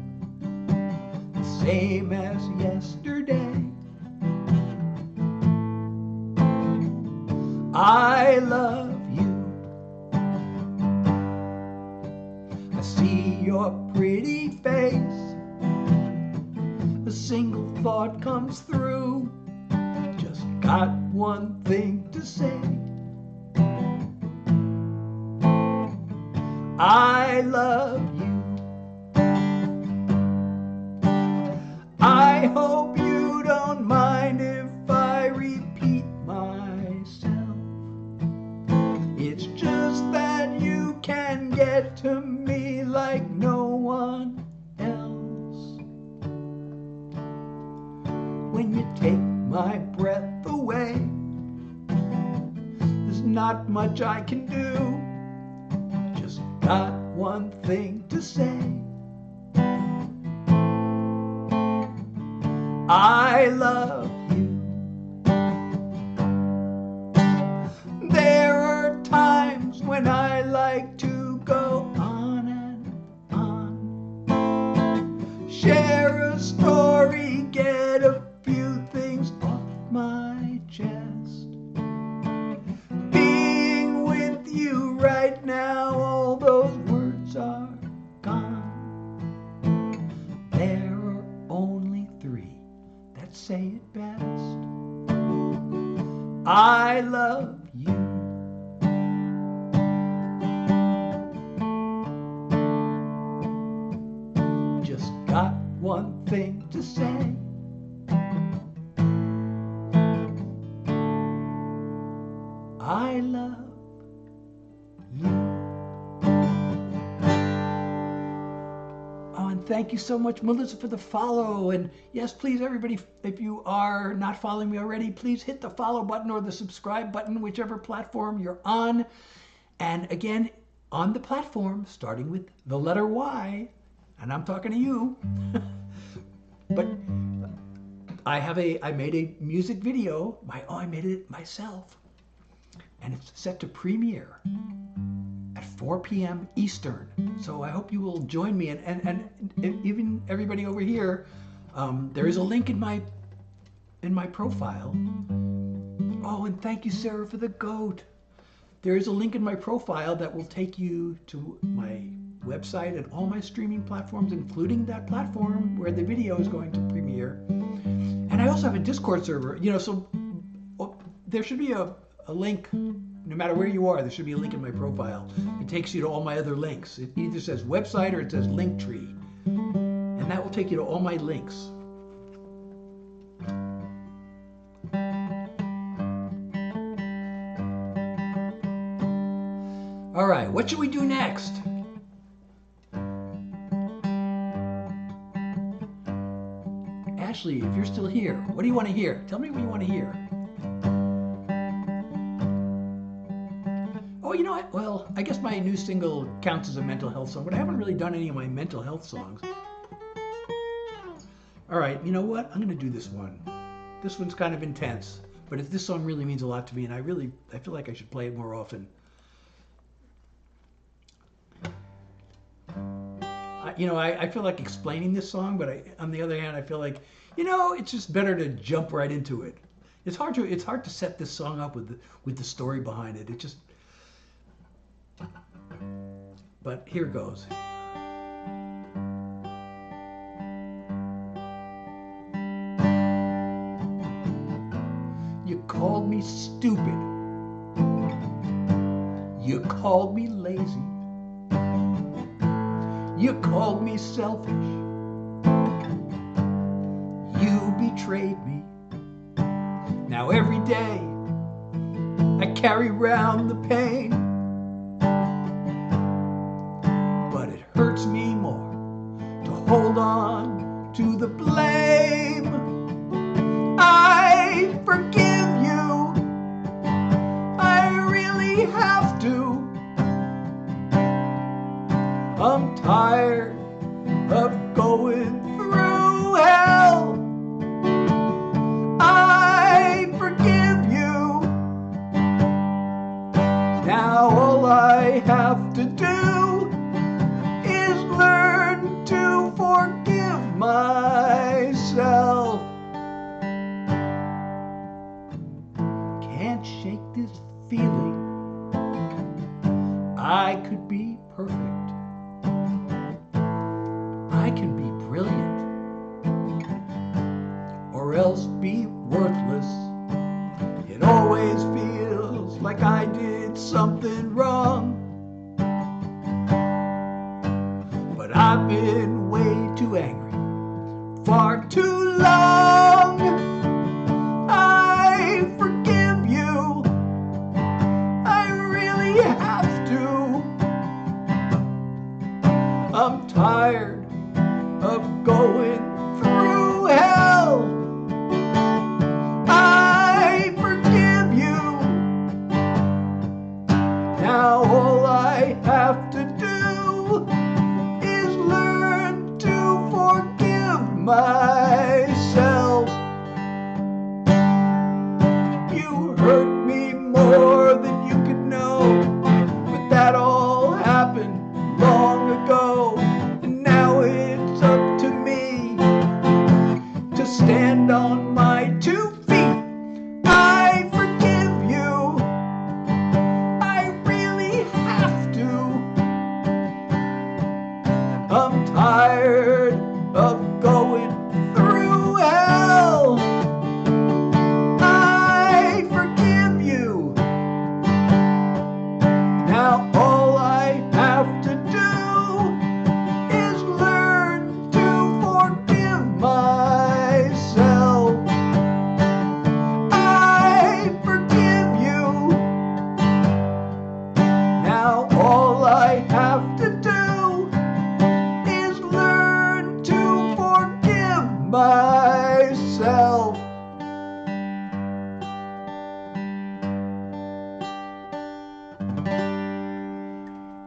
the same as yesterday. I love you. I see your pretty face. A single thought comes through. Just got one thing to say. I love you. I hope you don't mind if I repeat myself. It's just that you can get to me like no one else. When you take my breath away, there's not much I can do. Got one thing to say. I love you. There are times when I like to go on and on. Share a story, get a few things off my chest. Being with you right now, all those words are gone. There are only three that say it best. I love you. Just got one thing to say. I love you. Oh, and thank you so much, Melissa, for the follow. And yes, please, everybody, if you are not following me already, please hit the follow button or the subscribe button, whichever platform you're on. And again, on the platform, starting with the letter Y, and I'm talking to you, but I made a music video. I made it myself. And it's set to premiere at 4 p.m. Eastern. So I hope you will join me. And even everybody over here, there is a link in my profile. Oh, and thank you, Sarah, for the goat. There is a link in my profile that will take you to my website and all my streaming platforms, including that platform where the video is going to premiere. And I also have a Discord server, so there should be a link, no matter where you are, there should be a link in my profile. It takes you to all my other links. It either says website or it says Linktree. And that will take you to all my links. All right, what should we do next? Ashley, if you're still here, what do you want to hear? Tell me what you want to hear. Oh, you know what? Well, I guess my new single counts as a mental health song, but I haven't really done any of my mental health songs. All right, you know what? I'm going to do this one. This one's kind of intense, but this song really means a lot to me, and I feel like I should play it more often. I feel like explaining this song, but on the other hand, I feel like, it's just better to jump right into it. It's hard to set this song up with the story behind it. It just, but here goes. You called me stupid. You called me lazy. You called me selfish. You betrayed me. Now every day I carry round the pain, but it hurts me more to hold on to the blame. I forgive you. I really have to. I'm tired of going through hell. I forgive you. Now all I have to do is learn to forgive myself. Can't shake this feeling. I could be perfect. I can be brilliant, or else be worthless. It always feels like I did something wrong, but I've been way too angry, far too long. I forgive you. I really have to. I'm tired of going through hell. I forgive you. Now all I have to do is learn to forgive myself. You hurt me more than you could know, but that all happened long ago. Stand on my 2 feet. I forgive you. I really have to. I'm tired of going through hell. I forgive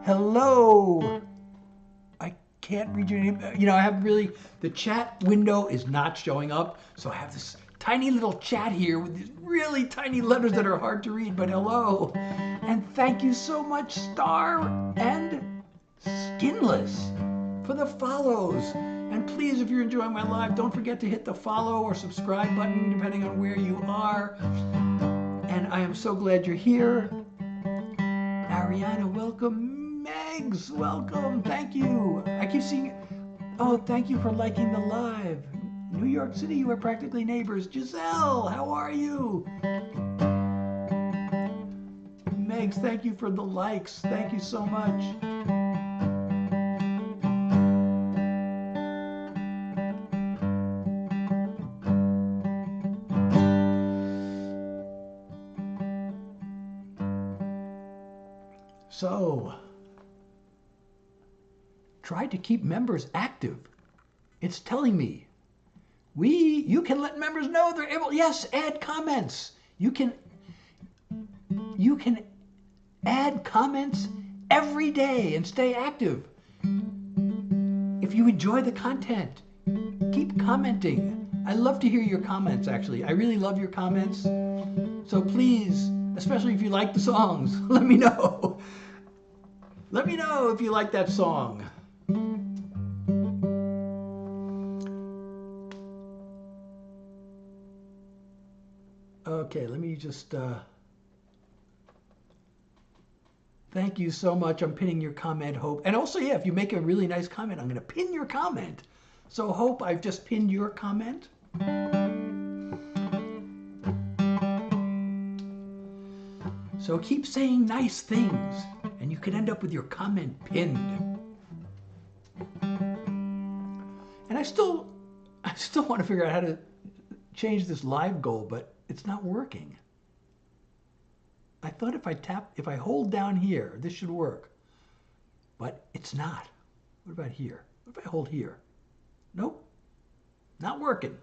Hello. I can't read your name. You know, I have really, the chat window is not showing up. So I have this tiny little chat here with these really tiny letters that are hard to read, but hello. And thank you so much, Star and Skinless, for the follows. And please, if you're enjoying my live, don't forget to hit the follow or subscribe button, depending on where you are. And I am so glad you're here. Ariana, welcome. Megs, welcome. Thank you. I keep seeing, oh, thank you for liking the live. New York City, you are practically neighbors. Giselle, how are you? Megs, thank you for the likes. Thank you so much. So, try to keep members active. It's telling me you can let members know they're able. Yes, add comments. You can add comments every day and stay active. If you enjoy the content, keep commenting. I love to hear your comments, actually. I really love your comments. So please, especially if you like the songs, let me know. Let me know if you like that song. Okay, let me just, thank you so much. I'm pinning your comment, Hope. And also, yeah, if you make a really nice comment, I'm going to pin your comment. So, Hope, I've just pinned your comment. So keep saying nice things, and you could end up with your comment pinned. And I still want to figure out how to change this live goal, but it's not working. I thought if I hold down here, this should work, but it's not. What about here? What if I hold here? Nope, not working.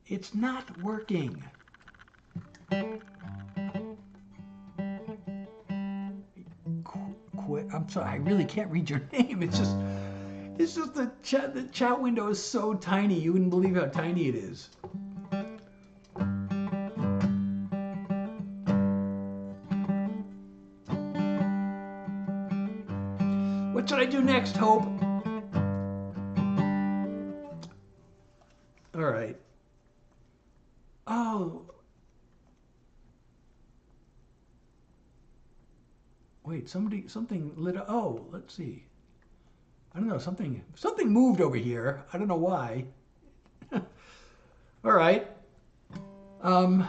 It's not working. I'm sorry, I really can't read your name. It's just the chat window is so tiny. You wouldn't believe how tiny it is. What should I do next, Hope? All right. Oh. Wait, something lit up. Oh, let's see. I don't know, something moved over here. I don't know why. All right. Oh,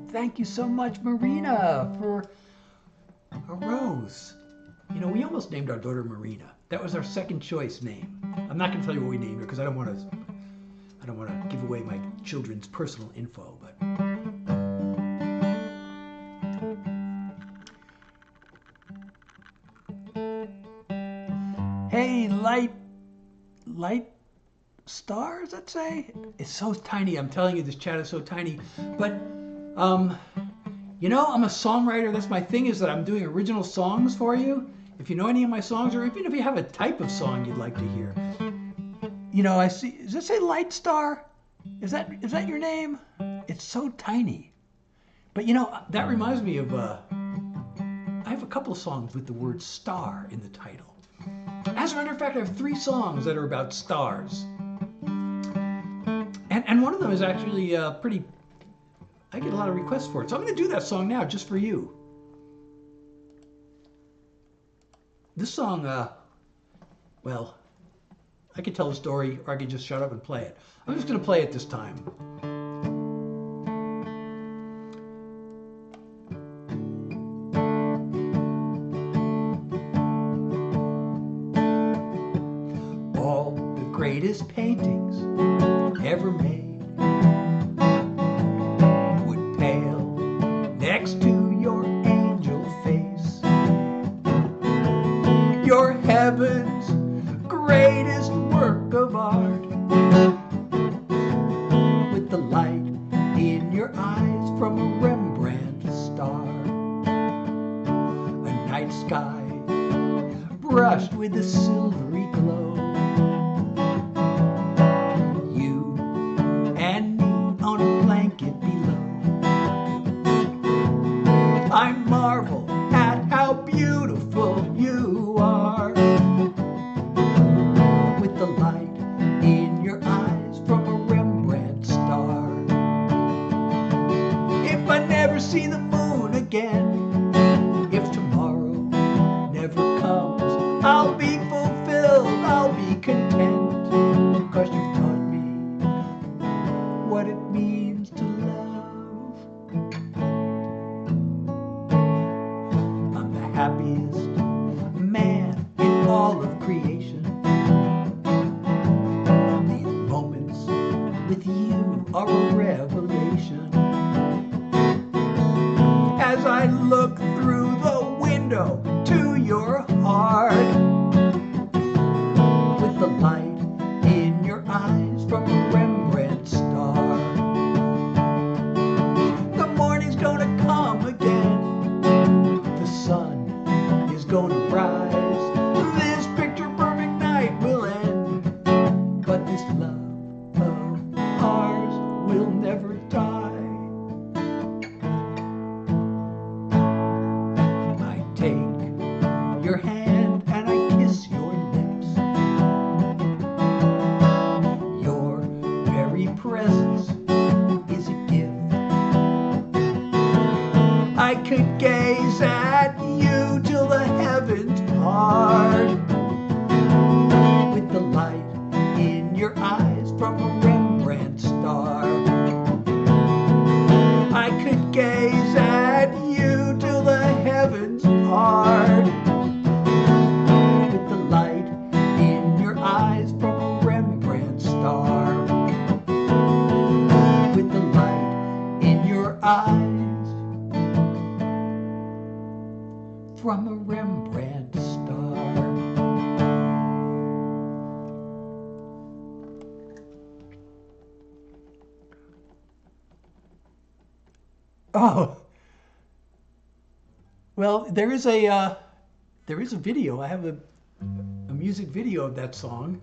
thank you so much, Marina, for a rose. You know, we almost named our daughter Marina. That was our second choice name. I'm not going to tell you what we named her because I don't want to give away my children's personal info, but hey, light stars, let's say? It's so tiny. I'm telling you, this chat is so tiny. But, you know, I'm a songwriter. That's my thing, is that I'm doing original songs for you. If you know any of my songs, or even if you have a type of song you'd like to hear. You know, I see, does it say Light Star? Is that your name? It's so tiny. But, you know, that reminds me of, I have a couple of songs with the word star in the title. As a matter of fact, I have 3 songs that are about stars. And one of them is actually pretty, I get a lot of requests for it. So I'm going to do that song now just for you. This song, well, I could tell the story or I could just shut up and play it. I'm just going to play it this time. All the greatest paintings ever made would pale next to your angel face. Your heaven's greatest work of art, with the light in your eyes from a see the moon again. If tomorrow never comes, I'll be fulfilled, I'll be content, 'cause you've taught me what it means to love. I'm the happiest man in all of creation. These moments with you are a revelation. As I look through the window to your heart, with the light in your eyes from a Rembrandt star, the morning's gonna come again, the sun is gonna rise, this picture perfect night will end, but this love of ours will never die. I take your hand and I kiss your lips. Your very presence is a gift. I could gaze at you till the heavens part, with the light in your eyes from a Rembrandt star. I could gaze at you till the heavens part, with the light in your eyes from a Rembrandt star, with the light in your eyes from a Rembrandt star. Oh, well, there is a video. I have a music video of that song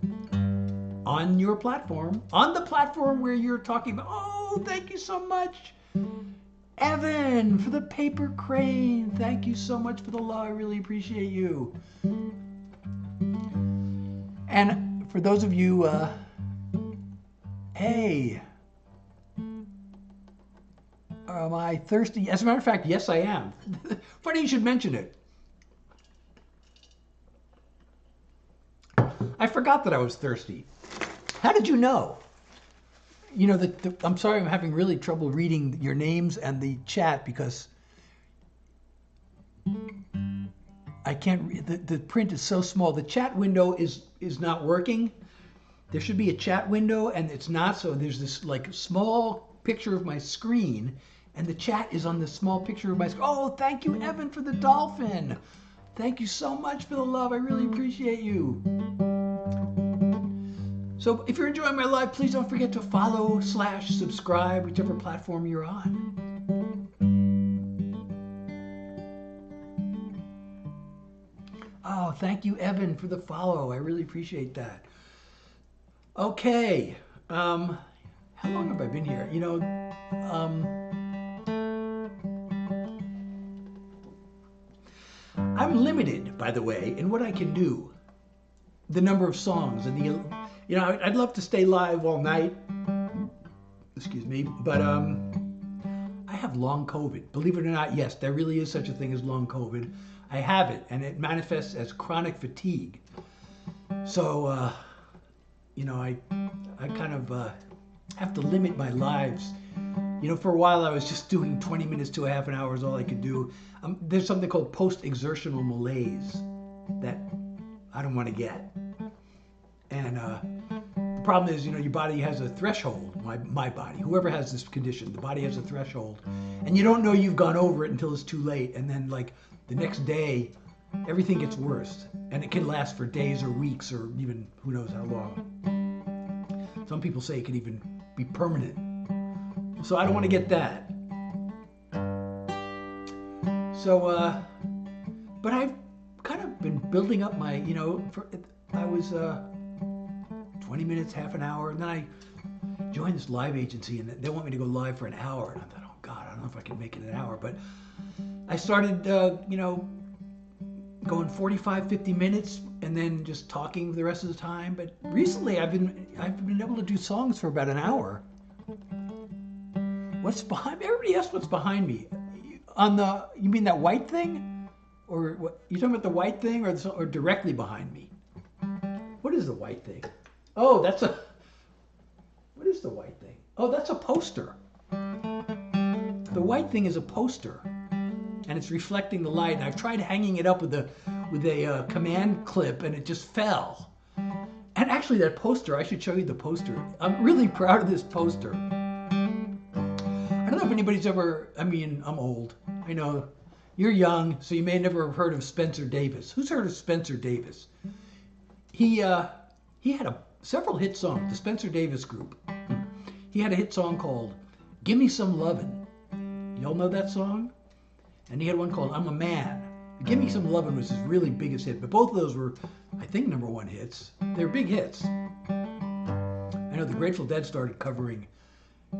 on your platform, on the platform where you're talking about. Oh, thank you so much, Evan, for the paper crane. Thank you so much for the love. I really appreciate you. And for those of you, hey, am I thirsty? As a matter of fact, yes, I am. Funny you should mention it. I forgot that I was thirsty. How did you know? You know, I'm sorry, I'm having really trouble reading your names and the chat because I can't read. The print is so small. The chat window is not working. There should be a chat window and it's not, so there's this like small picture of my screen and the chat is on the small picture of my screen. Oh, thank you, Evan, for the dolphin. Thank you so much for the love. I really appreciate you. So if you're enjoying my live, please don't forget to follow / subscribe, whichever platform you're on. Oh, thank you, Evan, for the follow. I really appreciate that. Okay. How long have I been here? You know, I'm limited, by the way, in what I can do. The number of songs and the, you know, I'd love to stay live all night. Excuse me, but I have long COVID. Believe it or not, yes, there really is such a thing as long COVID. I have it, and it manifests as chronic fatigue. So, you know, I kind of have to limit my lives. You know, for a while I was just doing 20 minutes to a half an hour is all I could do. There's something called post-exertional malaise that I don't want to get. And the problem is, you know, your body has a threshold. My body, whoever has this condition, the body has a threshold. And you don't know you've gone over it until it's too late. And then, like, the next day, everything gets worse. And it can last for days or weeks or even who knows how long. Some people say it can even be permanent. So I don't want to get that. So, but I've kind of been building up my, you know, I was 20 minutes, half an hour, and then I joined this live agency, and they want me to go live for an hour, and I thought, oh God, I don't know if I can make it an hour, but I started, you know, going 45, 50 minutes, and then just talking the rest of the time. But recently, I've been able to do songs for about an hour. What's behind me? Everybody asks what's behind me. On the, you mean that white thing? Or what? You talking about the white thing or directly behind me? What is the white thing? Oh, that's a, what is the white thing? Oh, that's a poster. The white thing is a poster, and it's reflecting the light. And I've tried hanging it up with a command clip, and it just fell. And actually, that poster, I should show you the poster. I'm really proud of this poster. I don't know if anybody's ever, I mean, I'm old. I know you're young, so you may never have heard of Spencer Davis. Who's heard of Spencer Davis? He had several hit songs, the Spencer Davis Group. He had a hit song called Gimme Some Lovin'. Y'all know that song? And he had one called I'm a Man. Gimme Some Lovin' was his really biggest hit, but both of those were, I think, #1 hits. They're big hits. I know the Grateful Dead started covering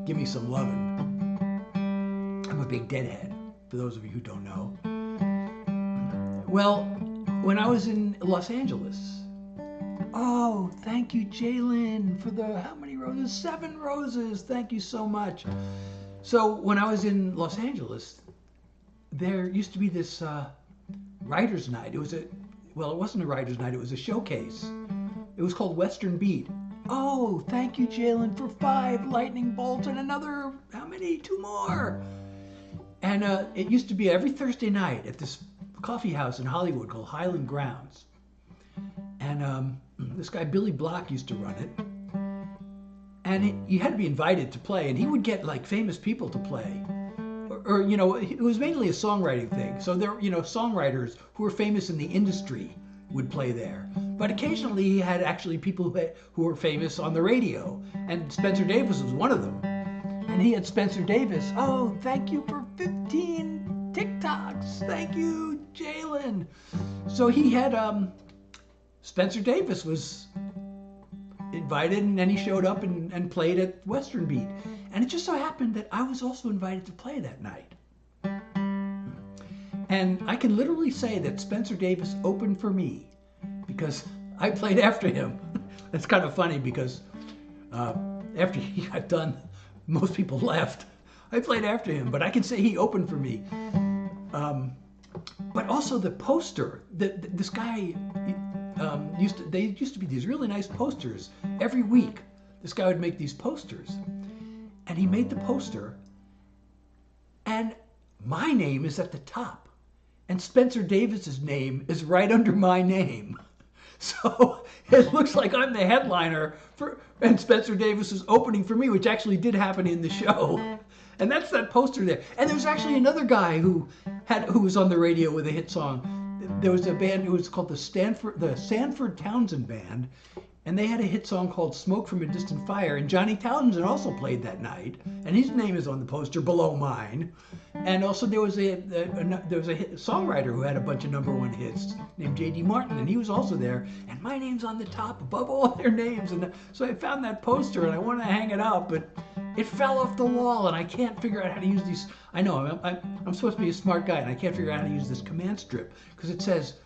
Gimme Some Lovin'. I'm a big Deadhead, for those of you who don't know. Well, when I was in Los Angeles, oh, thank you, Jalen, for the, how many roses? 7 roses. Thank you so much. So when I was in Los Angeles, there used to be this writer's night. It was well, it wasn't a writer's night. It was a showcase. It was called Western Beat. Oh, thank you, Jalen, for 5 lightning bolts and another, how many? 2 more. And it used to be every Thursday night at this coffee house in Hollywood called Highland Grounds. And this guy, Billy Block, used to run it. And you had to be invited to play, and he would get like famous people to play. Or, you know, it was mainly a songwriting thing. So there, you know, songwriters who were famous in the industry would play there. But occasionally he had actually people who were famous on the radio. And Spencer Davis was one of them. And he had Spencer Davis. Oh, thank you for 15 TikToks. Thank you, Jalen. So he had, Spencer Davis was invited, and then he showed up and played at Western Beat. And it just so happened that I was also invited to play that night. And I can literally say that Spencer Davis opened for me because I played after him. That's kind of funny because after he got done, most people left. I played after him, but I can say he opened for me. But also the poster, this guy, there used to be these really nice posters every week. This guy would make these posters. And he made the poster, and my name is at the top, and Spencer Davis's name is right under my name. So it looks like I'm the headliner and Spencer Davis is opening for me, which actually did happen in the show. And that's that poster there. And there was actually another guy who was on the radio with a hit song. There was a band who was called the Sanford Townsend Band. And they had a hit song called Smoke from a Distant Fire. And Johnny Townsend also played that night. And his name is on the poster below mine. And also there was a songwriter who had a bunch of #1 hits named J.D. Martin. And he was also there. And my name's on the top above all their names. And so I found that poster and I wanted to hang it up. But it fell off the wall and I can't figure out how to use these. I know, I'm supposed to be a smart guy. And I can't figure out how to use this command strip. Because it says,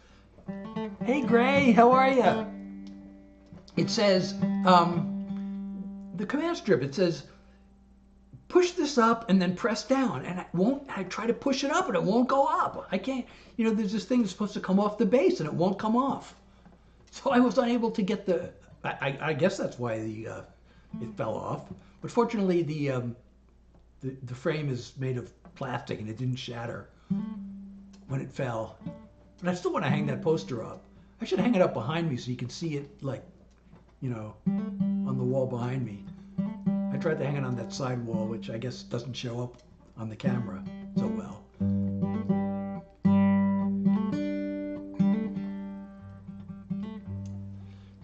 hey, Gray, how are you? It says, the command strip, it says, push this up and then press down. And I try to push it up and it won't go up. I can't, you know, there's this thing that's supposed to come off the base and it won't come off. So I was unable to get I guess that's why it fell off. But fortunately, the frame is made of plastic and it didn't shatter when it fell. But I still want to hang that poster up. I should hang it up behind me so you can see it, like, you know, on the wall behind me. I tried to hang it on that side wall, which I guess doesn't show up on the camera so well.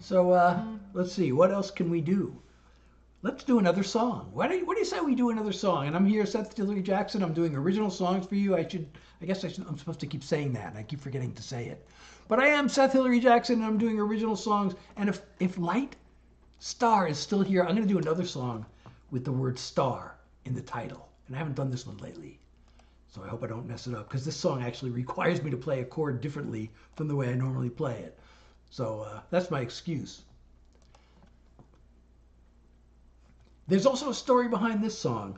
So let's see, what else can we do? Let's do another song. What do you say we do another song? And I'm here, Seth Tillery Jackson. I'm doing original songs for you. I'm supposed to keep saying that, and I keep forgetting to say it. But I am Seth Hillary Jackson, and I'm doing original songs. And if Light Star is still here, I'm going to do another song with the word star in the title. And I haven't done this one lately, so I hope I don't mess it up, because this song actually requires me to play a chord differently from the way I normally play it. So that's my excuse. There's also a story behind this song,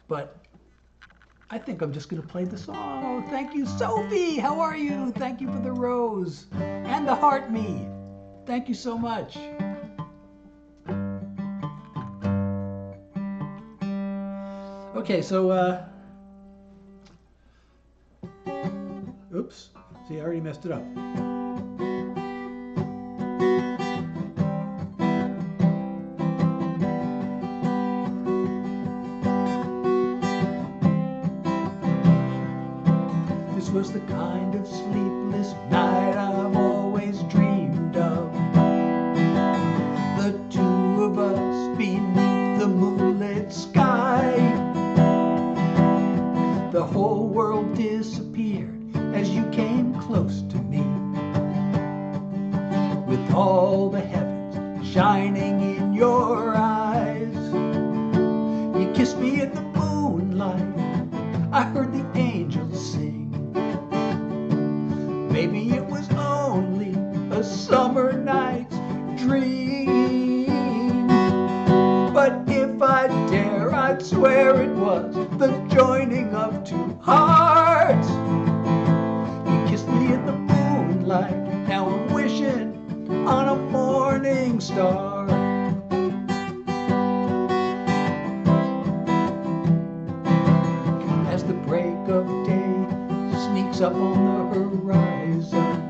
but I think I'm just going to play the song. Oh, thank you, Sophie. How are you? Thank you for the rose and the heart me. Thank you so much. Okay, so, oops. See, I already messed it up. This was the kind of sleepless night I've always dreamed of. The two of us beneath the moonlit sky. The whole world disappeared as you came close to me. With all the heavens shining in your eyes. You kissed me in the moonlight. I heard the angels sing. Maybe it was only a summer night's dream. But if I dare, I'd swear it was the joining of two hearts. You kissed me in the moonlight. Now I'm wishing on a morning star. As the break of day sneaks up on the horizon,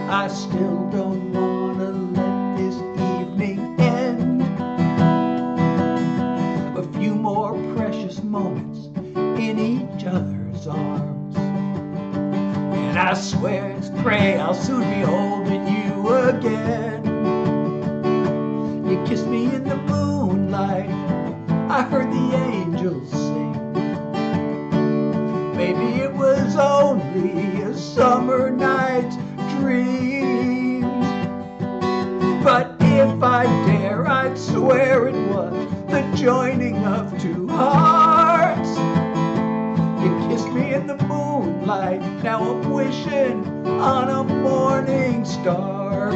I still don't want to let this evening end. A few more precious moments in each other's arms, and I swear and pray I'll soon be holding you again. You kissed me in the moonlight. I heard the angels sing. Maybe it was only a summer night's dream. But if I dare, I'd swear it was the joining of two hearts. You kissed me in the moonlight. Now I'm wishing on a morning star.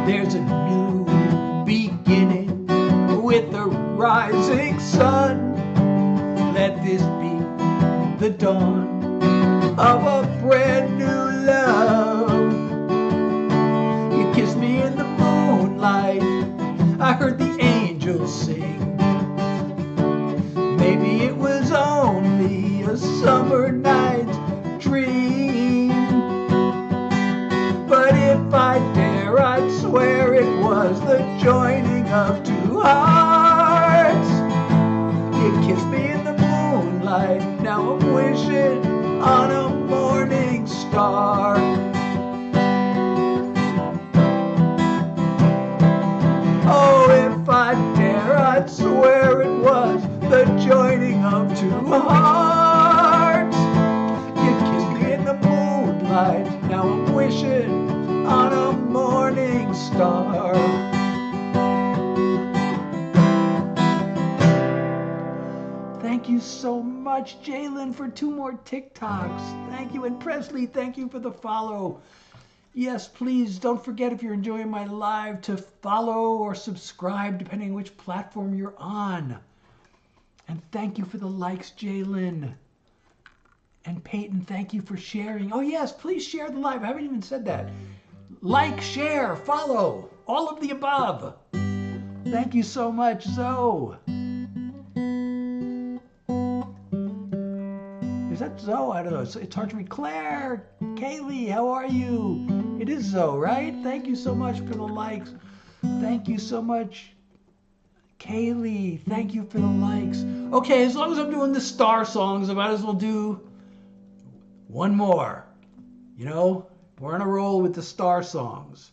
There's a new beginning with the rising sun. Let this be the dawn of a brand new love. You kissed me in the moonlight. I heard the angels sing. Maybe it was only a summer night's dream. But if I dare, I'd swear it was the joining of two hearts. You kissed me in the moonlight. Now I'm wishing on a morning star. Oh, if I dare, I'd swear it was the joining of two hearts. You kissed me in the moonlight. Now I'm wishing on a morning star. Thank you so much, Jalen, for 2 more TikToks. Thank you. And Presley, thank you for the follow. Yes, please don't forget, if you're enjoying my live, to follow or subscribe, depending on which platform you're on. And thank you for the likes, Jalen. And Peyton, thank you for sharing. Oh, yes, please share the live. I haven't even said that. Like, share, follow, all of the above. Thank you so much, Zoe. Is that Zoe? I don't know. It's hard to read. Claire, Kaylee, how are you? It is Zoe, right? Thank you so much for the likes. Thank you so much, Kaylee. Thank you for the likes. Okay, as long as I'm doing the star songs, I might as well do one more. You know, we're on a roll with the star songs.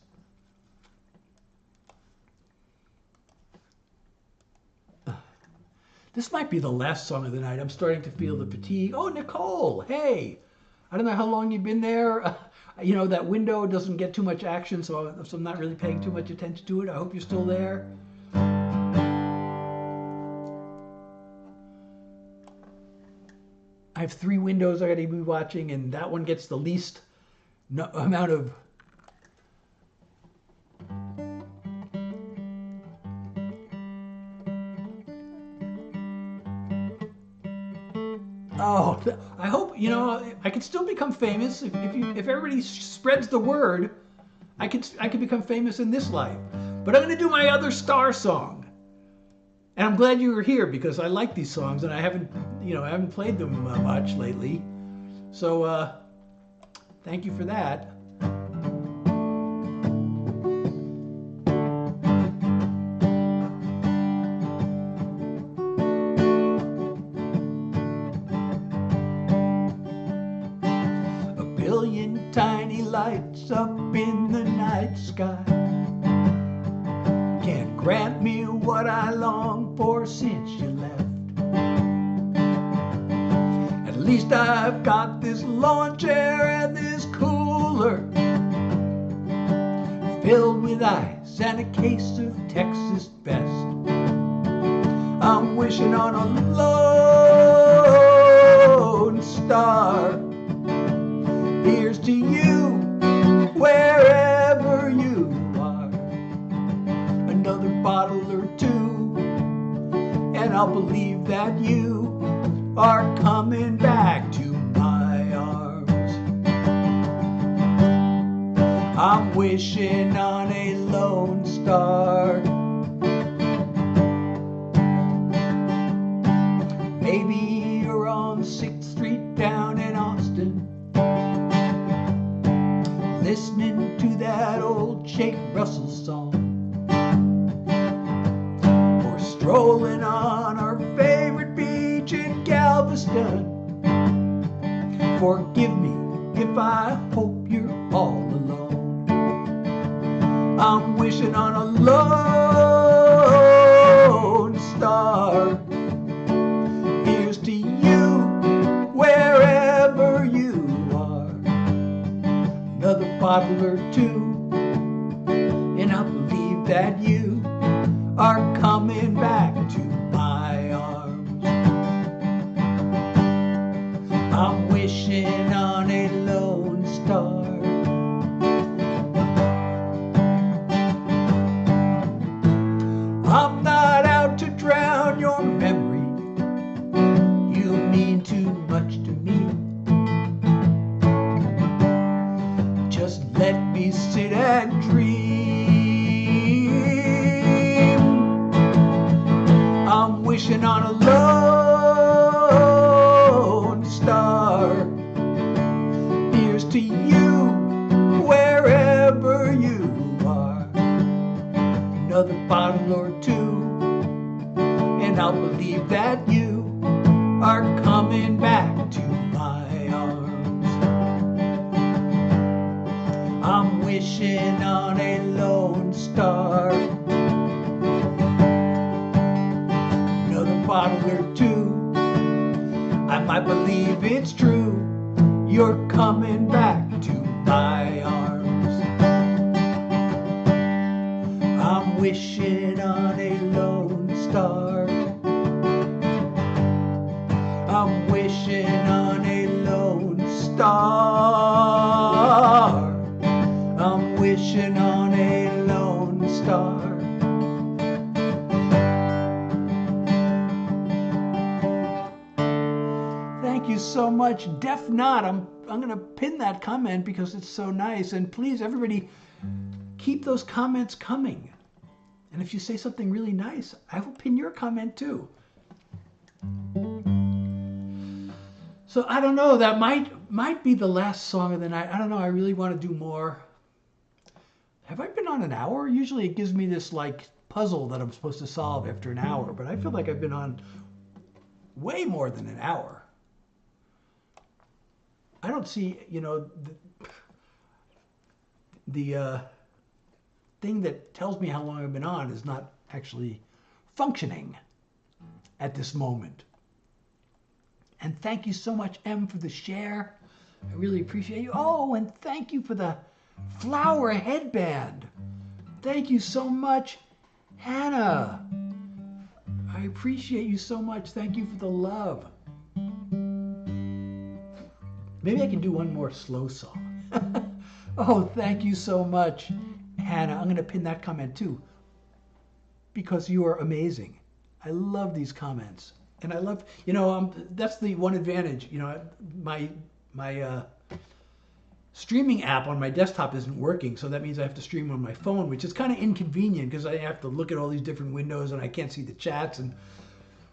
This might be the last song of the night. I'm starting to feel the fatigue. Oh, Nicole, hey. I don't know how long you've been there. You know, that window doesn't get too much action, so I'm not really paying too much attention to it. I hope you're still there. I have 3 windows I got to be watching, and that one gets the least amount of I hope, you know, I can still become famous if everybody spreads the word. I could become famous in this life. But I'm going to do my other star song. And I'm glad you were here because I like these songs and I haven't played them much lately. So thank you for that. A billion tiny lights up in the night sky can't grant me what I long for since you left. At least I've got this lawn chair and this cooler filled with ice and a case of Texas Best. I'm wishing on a lone star. Here's to you, wherever you are. Another bottle or two, and I'll believe that you are coming back to my arms. I'm wishing on a lone star. Maybe you're on 6th Street down in Austin, listening to that old Jake Russell song, or strolling on our favorite beach in Galveston. Forgive me if I hope you're all alone. I'm wishing on a lone star. Here's to you, wherever you are. Another bottle or two, and I believe that you are coming back to my arms. I'm wishing on a lone star. I'm not out to drown your memory. You mean too much to me. Just let me sit and dream. I'm wishing on a lone star. Here's to you, wherever you are. Another bottle or two, and I'll believe that you are coming back to my arms. I'm wishing on a lone star. Another bottle or two, I might believe it's true. You're coming back to my arms. I'm wishing on a lone star. I'm wishing on a lone star. I'm wishing on a lone star. Thank you so much, Def Not. I'm going to pin that comment because it's so nice. And please, everybody, keep those comments coming. And if you say something really nice, I will pin your comment too. So I don't know, that might be the last song of the night. I don't know, I really want to do more. Have I been on an hour? Usually it gives me this like puzzle that I'm supposed to solve after an hour, but I feel like I've been on way more than an hour. I don't see, you know, the thing that tells me how long I've been on is not actually functioning at this moment. And thank you so much, Em, for the share. I really appreciate you. Oh, and thank you for the flower headband. Thank you so much, Hannah. I appreciate you so much. Thank you for the love. Maybe I can do one more slow song. Oh, thank you so much, Hannah. I'm going to pin that comment too, because you are amazing. I love these comments. And I love, that's the one advantage. My streaming app on my desktop isn't working, so that means I have to stream on my phone, which is kind of inconvenient because I have to look at all these different windows and I can't see the chats.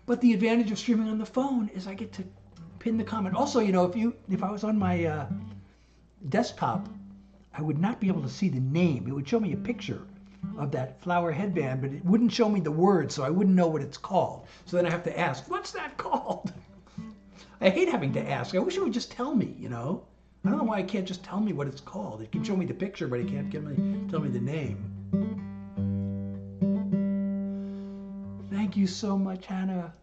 But the advantage of streaming on the phone is I get to pin the comment. Also, if I was on my desktop, I would not be able to see the name. It would show me a picture of that flower headband, but it wouldn't show me the word, so I wouldn't know what it's called. So then I have to ask, what's that called? I hate having to ask. I wish it would just tell me, I don't know why it can't just tell me what it's called. It can show me the picture, but it can't tell me the name. Thank you so much, Hannah.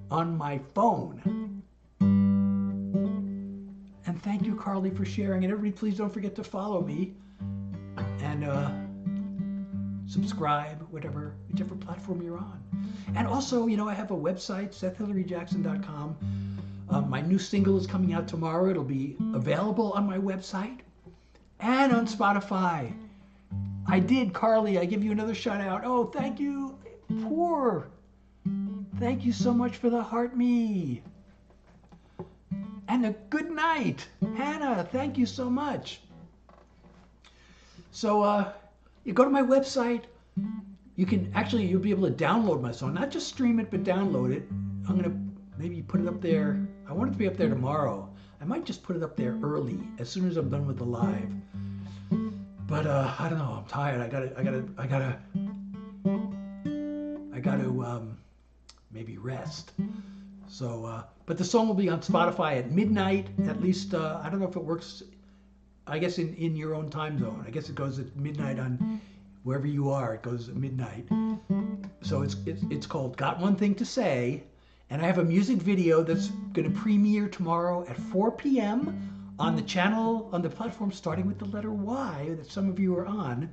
On my phone. And thank you, Carly, for sharing. And everybody, please don't forget to follow me and subscribe, whichever platform you're on. And also, I have a website, SethHillaryJackson.com. My new single is coming out tomorrow. It'll be available on my website and on Spotify. I did, Carly. I give you another shout out. Oh, thank you. Thank you so much for the heart me. And a good night. Hannah, thank you so much. So you go to my website. You'll be able to download my song. Not just stream it, but download it. I'm going to maybe put it up there. I want it to be up there tomorrow. I might just put it up there early, as soon as I'm done with the live. But I don't know. I'm tired. I gotta maybe rest. So, but the song will be on Spotify at midnight. At least I don't know if it works. I guess in your own time zone. I guess it goes at midnight on wherever you are. It goes at midnight. So it's called "Got One Thing to Say," and I have a music video that's going to premiere tomorrow at 4 p.m. on the channel, on the platform starting with the letter Y that some of you are on.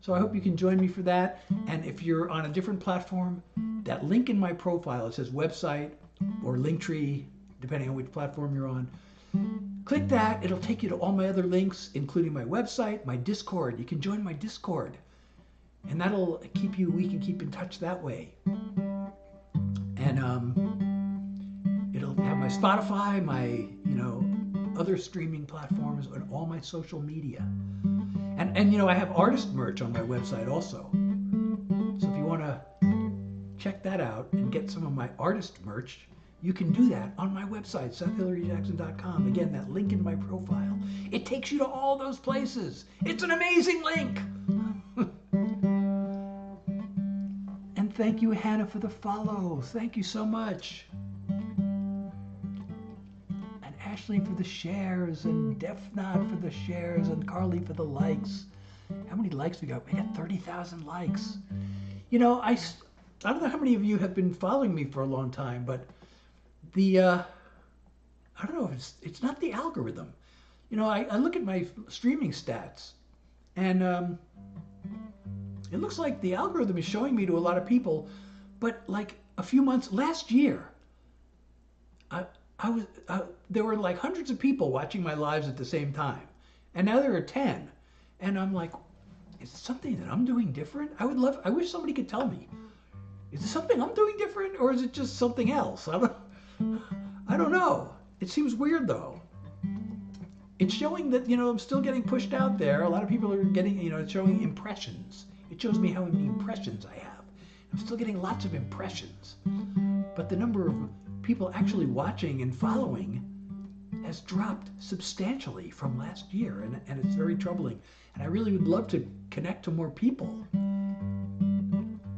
So I hope you can join me for that. And if you're on a different platform, that link in my profile, it says website or Linktree, depending on which platform you're on. Click that. It'll take you to all my other links, including my website, my Discord. You can join my Discord. And that'll we can keep in touch that way. And it'll have my Spotify, my, other streaming platforms, and all my social media. And I have artist merch on my website also. So if you want to check that out and get some of my artist merch, you can do that on my website, SethHillaryJackson.com. Again, that link in my profile. It takes you to all those places. It's an amazing link. And thank you, Hannah, for the follow. Thank you so much. Ashley for the shares, and Defnod for the shares, and Carly for the likes. How many likes we got? We got 30,000 likes. I don't know how many of you have been following me for a long time, but I don't know if it's not the algorithm. I look at my streaming stats, and it looks like the algorithm is showing me to a lot of people, but like a few months last year, there were like hundreds of people watching my lives at the same time, and now there are 10, and I'm like, is it something that I'm doing different? I wish somebody could tell me. Is it something I'm doing different, or is it just something else? I don't know. It seems weird though. It's showing that I'm still getting pushed out there. A lot of people are getting, it's showing impressions. It shows me how many impressions I have. I'm still getting lots of impressions, but the number of people actually watching and following has dropped substantially from last year, and it's very troubling. And I really would love to connect to more people.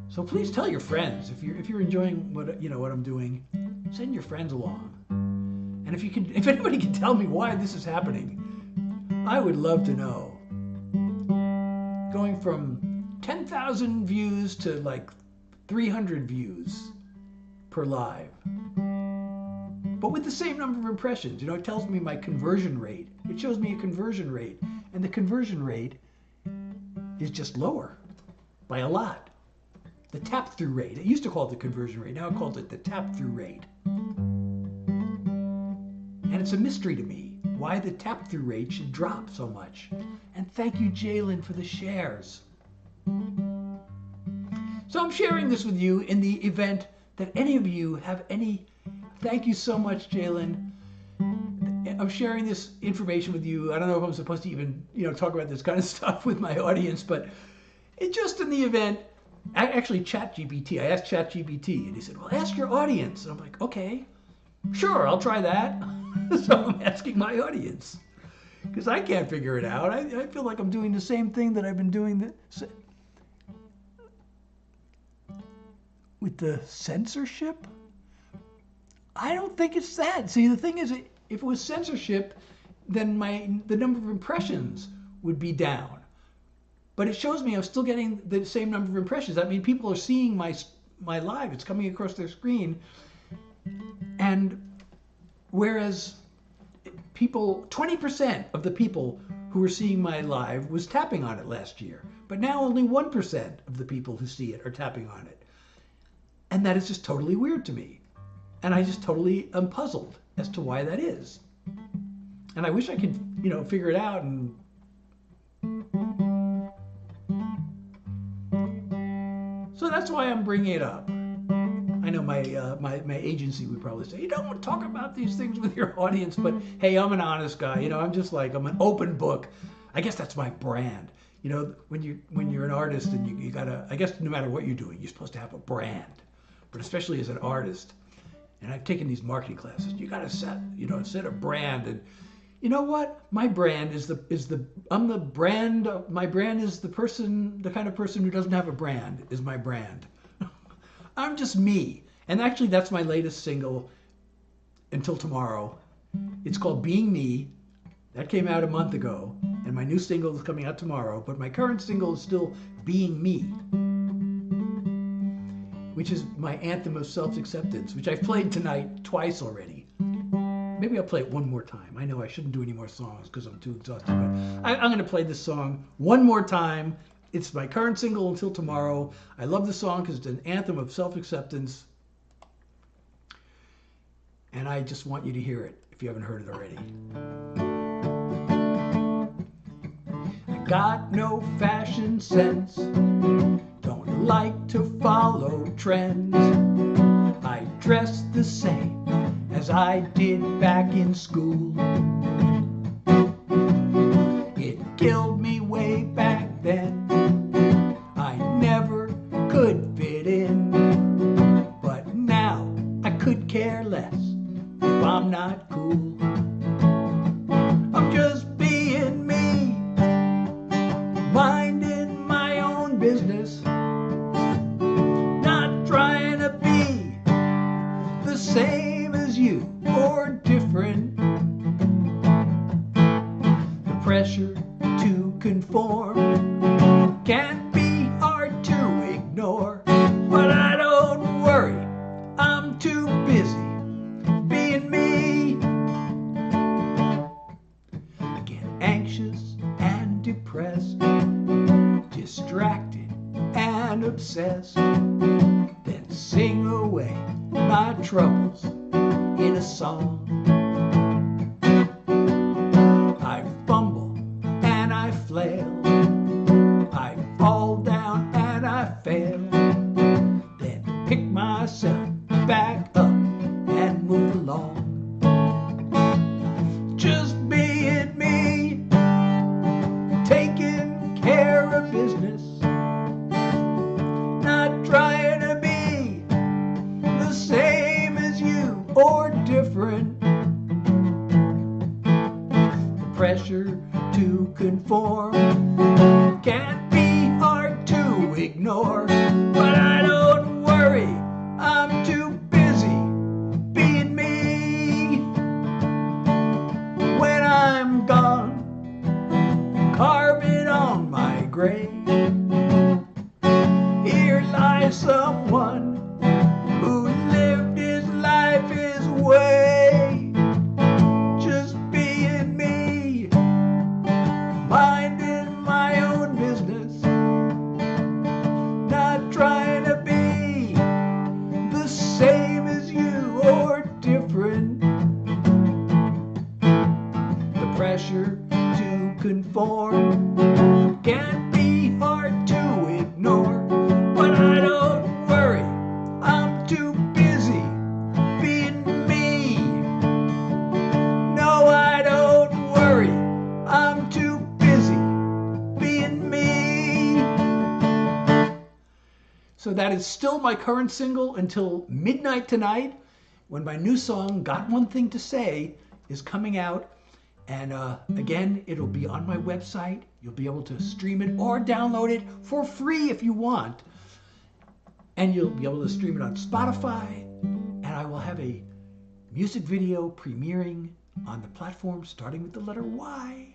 So please tell your friends if you're enjoying what I'm doing. Send your friends along. And if anybody can tell me why this is happening, I would love to know. Going from 10,000 views to like 300 views per live. But with the same number of impressions. It tells me my conversion rate. It shows me a conversion rate. And the conversion rate is just lower by a lot. The tap-through rate. It used to call it the conversion rate. Now it calls it the tap-through rate. And it's a mystery to me why the tap-through rate should drop so much. And thank you, Jalen, for the shares. So I'm sharing this with you in the event that any of you have any. Thank you so much, Jalen. I'm sharing this information with you. I don't know if I'm supposed to even, talk about this kind of stuff with my audience, but it's just in the event. Actually, ChatGPT. I asked ChatGPT, and he said, "Well, ask your audience." And I'm like, "Okay, sure, I'll try that." So I'm asking my audience because I can't figure it out. I feel like I'm doing the same thing that I've been doing with the censorship. I don't think it's that. See, the thing is, if it was censorship, then the number of impressions would be down. But it shows me I'm still getting the same number of impressions. That means people are seeing my live. It's coming across their screen. And whereas 20% of the people who were seeing my live was tapping on it last year. But now only 1% of the people who see it are tapping on it. And that is just totally weird to me. And I just totally am puzzled as to why that is. And I wish I could, figure it out. And so that's why I'm bringing it up. I know my agency would probably say, "You don't talk about these things with your audience," but hey, I'm an honest guy. I'm just like, I'm an open book. I guess that's my brand. When you're an artist and you gotta, I guess no matter what you're doing, you're supposed to have a brand. But especially as an artist, and I've taken these marketing classes, you gotta set a brand. And you know what? My brand is the brand. My brand is the kind of person who doesn't have a brand is my brand. I'm just me. And actually, that's my latest single, Until Tomorrow. It's called Being Me. That came out a month ago. And my new single is coming out tomorrow. But my current single is still Being Me, which is my anthem of self-acceptance, which I've played tonight twice already. Maybe I'll play it one more time. I know I shouldn't do any more songs because I'm too exhausted. But I'm going to play this song one more time. It's my current single, Until Tomorrow. I love the song because it's an anthem of self-acceptance. And I just want you to hear it if you haven't heard it already. I got no fashion sense. Don't like to follow trends. I dress the same as I did back in school. It killed me way back then. I never could fit in. But now I could care less if I'm not cool. I'm just being me, minding my own business, not trying to be the same as you or different. The pressure to conform can be hard to ignore, but I don't worry, I'm too busy being me. I get anxious and depressed, distracted and obsessed, then sing away my troubles in a song. I fumble and I flail, I fall down and I fail, then pick myself back up and move along. Just being me, taking care of business, not trying to be the same as you or different. The pressure to conform can be hard to ignore, but I don't worry, I'm too busy being me. When I'm gone, carve it on my grave. Here lies someone who lived his life his way. Just being me, minding my own business, not trying to be the same as you or different. The pressure to conform that is still my current single until midnight tonight, when my new song, Got One Thing to Say, is coming out. And again, it'll be on my website. You'll be able to stream it or download it for free if you want. And you'll be able to stream it on Spotify. And I will have a music video premiering on the platform starting with the letter Y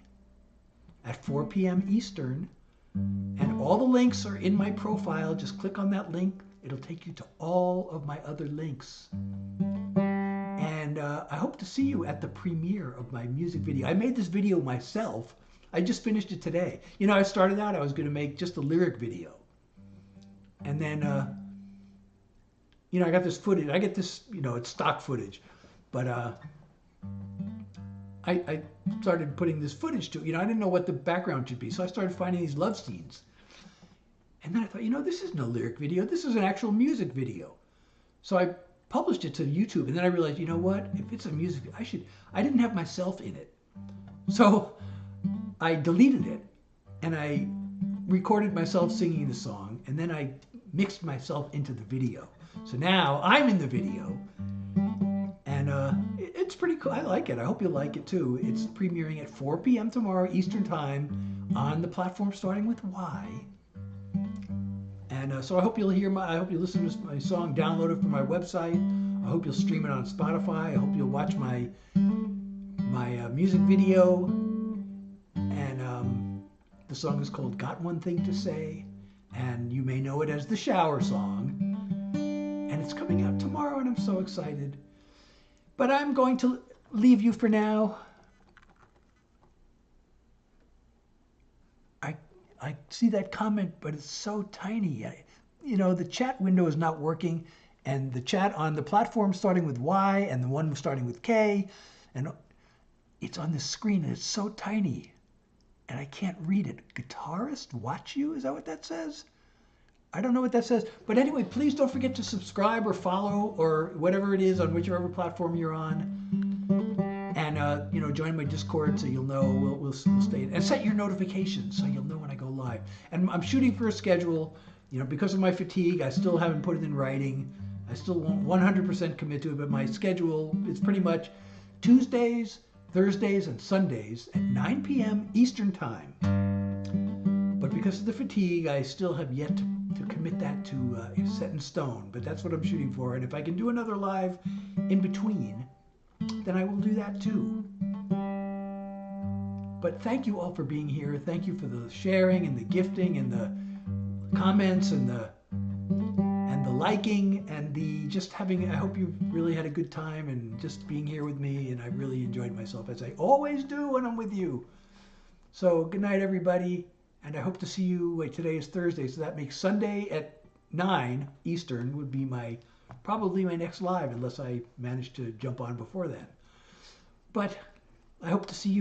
at 4 p.m. Eastern. And all the links are in my profile. Just click on that link. It'll take you to all of my other links. And I hope to see you at the premiere of my music video. I made this video myself. I just finished it today. You know, I started out, I was going to make just a lyric video. And then, you know, I got this footage. I get this, you know, it's stock footage. But I started putting this footage to, you know, I didn't know what the background should be. So I started finding these love scenes. And then I thought, you know, this is no lyric video. This is an actual music video. So I published it to YouTube, and then I realized, you know what? If it's a music, I didn't have myself in it. So I deleted it, and I recorded myself singing the song, and then I mixed myself into the video. So now I'm in the video, and it's pretty cool. I like it. I hope you like it too. It's premiering at 4 p.m. tomorrow Eastern Time on the platform starting with Y. And so I hope you'll I hope you listen to my song, download it from my website. I hope you'll stream it on Spotify. I hope you'll watch my music video. And the song is called Got One Thing to Say. And you may know it as the shower song. And it's coming out tomorrow, and I'm so excited. But I'm going to leave you for now. I see that comment, but it's so tiny. You know, the chat window is not working, and the chat on the platform starting with Y and the one starting with K, and it's on the screen, and it's so tiny, and I can't read it. Guitarist, watch you? Is that what that says? I don't know what that says. But anyway, please don't forget to subscribe or follow or whatever it is on whichever platform you're on. And, you know, join my Discord so you'll know we'll stay. And set your notifications so you'll know when I go live. And I'm shooting for a schedule. You know, because of my fatigue, I still haven't put it in writing. I still won't 100% commit to it, but my schedule is pretty much Tuesdays, Thursdays, and Sundays at 9 p.m. Eastern Time. But because of the fatigue, I still have yet to commit that to set in stone. But that's what I'm shooting for. And if I can do another live in between, then I will do that too. But thank you all for being here. Thank you for the sharing and the gifting and the comments and the liking and the just having. I hope you really had a good time and just being here with me. And I really enjoyed myself, as I always do when I'm with you. So good night, everybody. And I hope to see you. Wait, today is Thursday, so that makes Sunday at 9 Eastern would be probably my next live, unless I manage to jump on before then. But I hope to see you.